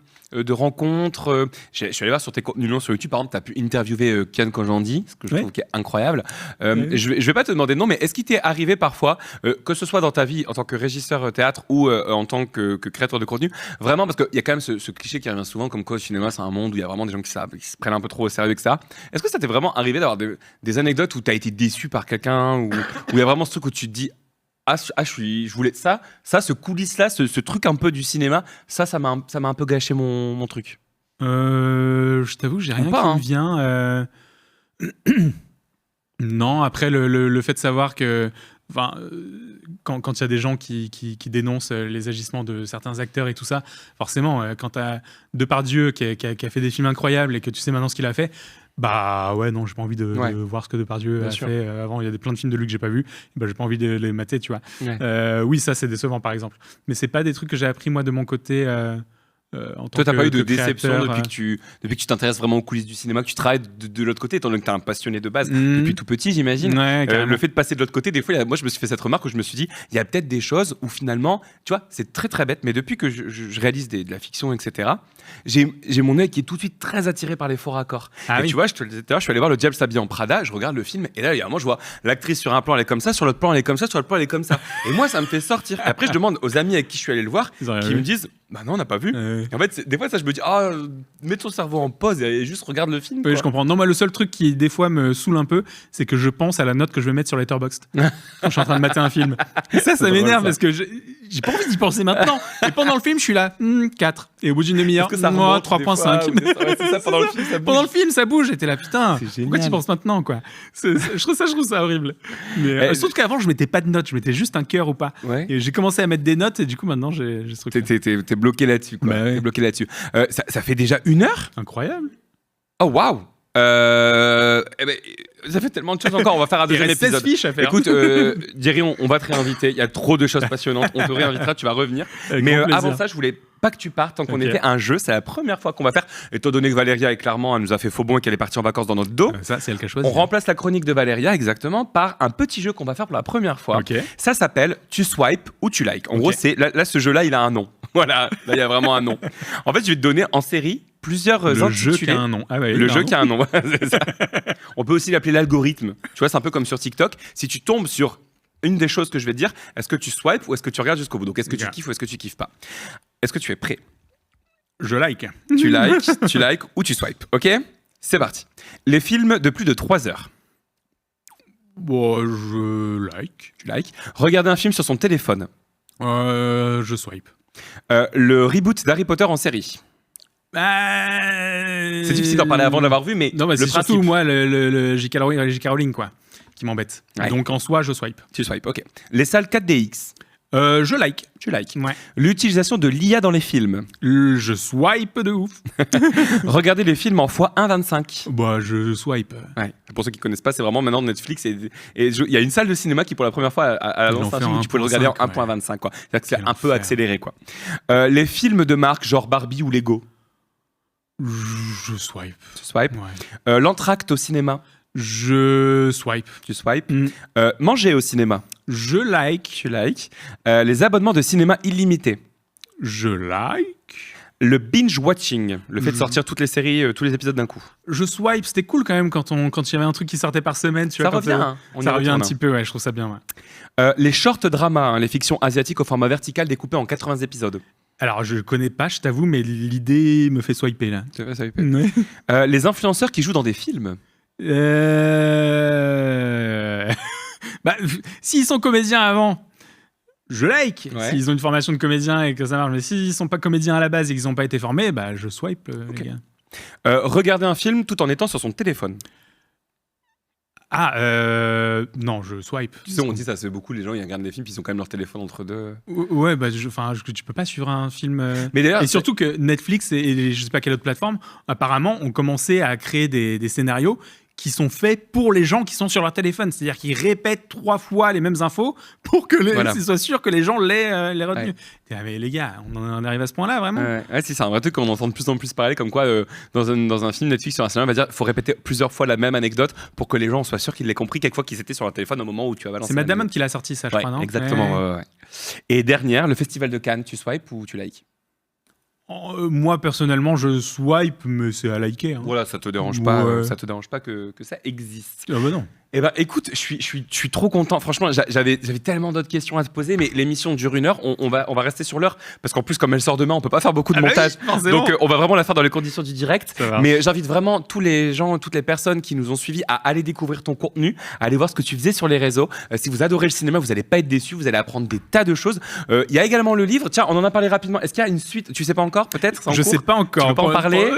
rencontres. Je suis allé voir sur tes contenus longs sur YouTube, par exemple, t'as pu interviewer Kian Kojandi, ce que je trouve qui est incroyable. Je vais pas te demander de nom, mais est-ce qu'il t'est arrivé parfois, que ce soit dans ta vie en tant que régisseur théâtre ou en tant que créateur de contenu, vraiment, parce qu'il y a quand même ce cliché qui revient souvent, comme quoi le cinéma, c'est un monde où il y a vraiment des gens qui se prennent un peu trop au sérieux, etc. Est-ce que ça t'est vraiment arrivé d'avoir des anecdotes où t'as été déçu par quelqu'un, où il y a vraiment ce truc où tu te dis je voulais ça, ce coulisse-là, ce truc un peu du cinéma, ça m'a un peu gâché mon truc. Je t'avoue que j'ai rien qui me vient. Non, après le fait de savoir que enfin, quand il y a des gens qui dénoncent les agissements de certains acteurs et tout ça, forcément, quand tu as Depardieu qui a fait des films incroyables et que tu sais maintenant ce qu'il a fait, bah ouais, non, j'ai pas envie de voir ce que Depardieu a fait avant. Il y a plein de films de lui que j'ai pas vus, bah, j'ai pas envie de les mater, tu vois. Oui, ça c'est décevant par exemple. Mais c'est pas des trucs que j'ai appris moi de mon côté. Toi, t'as pas eu de déception depuis que tu t'intéresses vraiment aux coulisses du cinéma, que tu travailles de l'autre côté, étant donné que t'es un passionné de base depuis tout petit, j'imagine. Le fait de passer de l'autre côté, des fois, moi, je me suis fait cette remarque où je me suis dit, il y a peut-être des choses où finalement, tu vois, c'est très très bête, mais depuis que je réalise de la fiction, etc., j'ai mon œil qui est tout de suite très attiré par les faux raccords. Tu vois, je te le disais tout à l'heure, je suis allé voir Le Diable s'habille en Prada, je regarde le film, et là, il y a un moment, je vois l'actrice sur un plan, elle est comme ça, sur l'autre plan, elle est comme ça, sur l'autre plan, elle est comme ça. Et moi, ça me fait sortir. Et après, je demande aux amis avec qui je suis allé le voir, qui me disent, bah non, on n'a pas vu. En fait, des fois, ça, je me dis, mets ton cerveau en pause et juste regarde le film. Oui, je comprends. Non, moi, le seul truc qui, des fois, me saoule un peu, c'est que je pense à la note que je vais mettre sur Letterboxd quand je suis en train de mater un film. Et ça m'énerve parce que j'ai pas envie d'y penser maintenant. Et pendant le film, je suis là, 4. Et au bout d'une demi-heure, moi, 3.5. C'est ça, pendant le film, ça bouge. Pendant le film, ça bouge. J'étais là, putain, pourquoi tu y penses maintenant, quoi? Je trouve ça horrible. Mais, sauf qu'avant, je mettais pas de notes, je mettais juste un cœur ou pas. Et j'ai commencé à mettre des notes et du coup, maintenant, j'ai ce truc. T'es bloqué là-dessus, quoi. T'es bloqué là-dessus. Ça fait déjà 1 heure? Incroyable. Oh, waouh! Ça fait tellement de choses encore. On va faire un deuxième épisode. 16 fiches à faire. Écoute, Jerry, on va te réinviter. Il y a trop de choses passionnantes. On te réinvitera, tu vas revenir. Mais avant ça, je voulais pas que tu partes tant qu'on était un jeu. C'est la première fois qu'on va faire. Étant donné que Valéria, clairement, elle nous a fait faux bon et qu'elle est partie en vacances dans notre dos. Ça, c'est elle qui a choisi. On remplace la chronique de Valéria, exactement, par un petit jeu qu'on va faire pour la première fois. Ça s'appelle Tu swipes ou tu likes. En gros, là, ce jeu-là, il a un nom. Voilà, là, il y a vraiment un nom. En fait, je vais te donner en série plusieurs intitulés. Le jeu qui a un nom. Le jeu qui a un nom. C'est ça. On peut aussi l'appeler l'algorithme. Tu vois, c'est un peu comme sur TikTok. Si tu tombes sur une des choses que je vais te dire, est-ce que tu swipes ou est-ce que tu regardes jusqu'au bout? Donc, est-ce que tu kiffes ou est-ce que tu kiffes pas? Est-ce que tu es prêt? Je like. Tu likes ou tu swipes. Ok? C'est parti. Les films de plus de 3 heures. Bon, je like. Tu likes. Regarder un film sur son téléphone. Je swipe. Le reboot d'Harry Potter en série. C'est difficile d'en parler avant de l'avoir vu, mais non, c'est surtout moi le J.K. Rowling quoi, qui m'embête. Donc en soi, je swipe. Tu swipes, ok. Les salles 4DX. Je like. Tu likes. Ouais. L'utilisation de l'IA dans les films. Je swipe de ouf. Regarder les films en x1.25. Bah, je swipe. Ouais. Pour ceux qui connaissent pas, c'est vraiment maintenant Netflix et il y a une salle de cinéma qui pour la première fois a lancé un film où tu peux le regarder en 1.25 quoi. C'est-à-dire que c'est un peu accéléré quoi. Les films de marque genre Barbie ou Lego. Je swipe. Tu swipes. Ouais. L'entracte au cinéma. Je swipe. Tu swipes. Manger au cinéma. Je like. Tu likes. Les abonnements de cinéma illimités. Je like. Le binge-watching, le fait de sortir toutes les séries, tous les épisodes d'un coup. Je swipe, c'était cool quand même quand il y avait un truc qui sortait par semaine. Tu ça vois, revient, ça revient un petit peu, ouais, je trouve ça bien. Ouais. Les short dramas, les fictions asiatiques au format vertical découpées en 80 épisodes. Alors, je connais pas, je t'avoue, mais l'idée me fait swiper là. Tu fais swiper. Ouais. Les influenceurs qui jouent dans des films. Bah, s'ils sont comédiens avant, je like. Ouais. S'ils ont une formation de comédien et que ça marche. Mais s'ils sont pas comédiens à la base et qu'ils n'ont pas été formés, bah, je swipe, les gars. Regarder un film tout en étant sur son téléphone. Non, je swipe. Tu sais, on dit ça, c'est beaucoup, les gens ils regardent des films puis ils ont quand même leur téléphone entre deux. Ouais, bah, tu peux pas suivre un film. Mais d'ailleurs, et surtout que Netflix et je sais pas quelle autre plateforme, apparemment, ont commencé à créer des scénarios qui sont faits pour les gens qui sont sur leur téléphone. C'est-à-dire qu'ils répètent 3 fois les mêmes infos pour que ils soient sûrs que les gens les retenues. Ouais. Mais les gars, on en arrive à ce point-là, vraiment? Ouais, c'est un vrai truc qu'on entend de plus en plus parler, comme quoi dans un film Netflix sur un cinéma, on va dire faut répéter plusieurs fois la même anecdote pour que les gens soient sûrs qu'ils l'aient compris quelquefois qu'ils étaient sur leur téléphone au moment où tu as balancé. C'est Matt Damon qui l'a sorti, ça, je crois, non? Exactement. Ouais. Et dernière, le Festival de Cannes, tu swipes ou tu likes? Moi personnellement je swipe, mais c'est à liker. Voilà, ça te dérange pas, ça te dérange pas que ça existe. Ah bah non. Eh ben, écoute, je suis trop content. Franchement, j'avais tellement d'autres questions à te poser, mais l'émission dure 1 heure. On va rester sur l'heure parce qu'en plus, comme elle sort demain, on peut pas faire beaucoup de montage. Oui, donc, on va vraiment la faire dans les conditions du direct. Mais j'invite vraiment tous les gens, toutes les personnes qui nous ont suivis à aller découvrir ton contenu, à aller voir ce que tu faisais sur les réseaux. Si vous adorez le cinéma, vous allez pas être déçus. Vous allez apprendre des tas de choses. Il y a également le livre. Tiens, on en a parlé rapidement. Est-ce qu'il y a une suite? Tu sais pas encore, peut-être? Je sais pas encore. Tu peux pas en parler?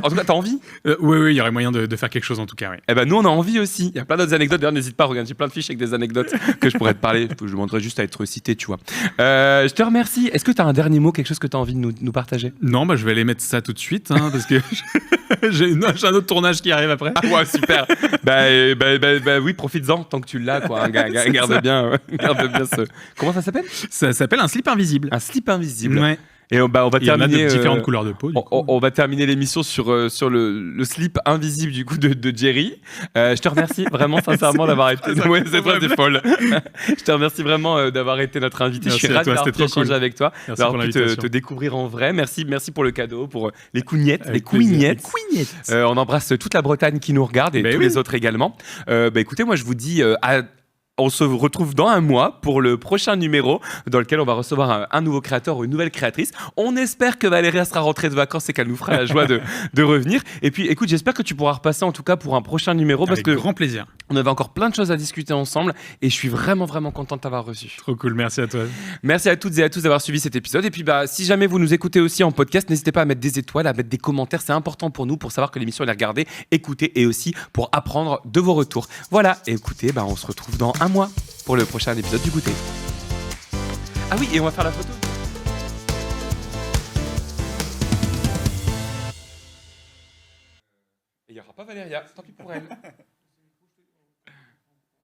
En tout cas, t'as envie? Oui, il y aurait moyen de faire quelque chose en tout cas. Oui. Eh ben, nous, on a envie aussi. Il y a plein d'autres anecdotes. D'ailleurs, n'hésite pas, regarde, j'ai plein de fiches avec des anecdotes que je pourrais te parler. Je demanderais juste à être cité, tu vois. Je te remercie. Est-ce que tu as un dernier mot, quelque chose que tu as envie de nous partager? Non, je vais aller mettre ça tout de suite, parce que j'ai un autre tournage qui arrive après. Ah ouais, super. Oui, profites-en tant que tu l'as, quoi. Garde bien ce. Comment ça s'appelle? Ça s'appelle un slip invisible. Un slip invisible. Ouais. Et on va Il y en a terminer de différentes couleurs de peau. On va terminer l'émission sur le slip invisible du coup de Jerry. Je te remercie vraiment sincèrement d'avoir été. Ouais, cette phrase est folle. Je te remercie vraiment d'avoir été notre invité. Merci je suis ravi d'avoir pu échanger cool. avec toi, Merci d'avoir pour pu l'invitation. te découvrir en vrai. Merci pour le cadeau, pour les cougnettes, Avec plaisir. On embrasse toute la Bretagne qui nous regarde et tous les autres également. Écoutez, moi je vous dis on se retrouve dans un mois pour le prochain numéro dans lequel on va recevoir un nouveau créateur ou une nouvelle créatrice. On espère que Valéria sera rentrée de vacances et qu'elle nous fera la joie de revenir. Et puis écoute, j'espère que tu pourras repasser en tout cas pour un prochain numéro parce que grand plaisir. On avait encore plein de choses à discuter ensemble et je suis vraiment content de t'avoir reçu. Trop cool, merci à toi. Merci à toutes et à tous d'avoir suivi cet épisode. Et puis si jamais vous nous écoutez aussi en podcast, n'hésitez pas à mettre des étoiles, à mettre des commentaires. C'est important pour nous pour savoir que l'émission est regardée, écoutée et aussi pour apprendre de vos retours. Voilà, et écoutez, on se retrouve dans un mois pour le prochain épisode du Goûter. Ah oui, et on va faire la photo. Il n'y aura pas Valéria, tant pis pour elle.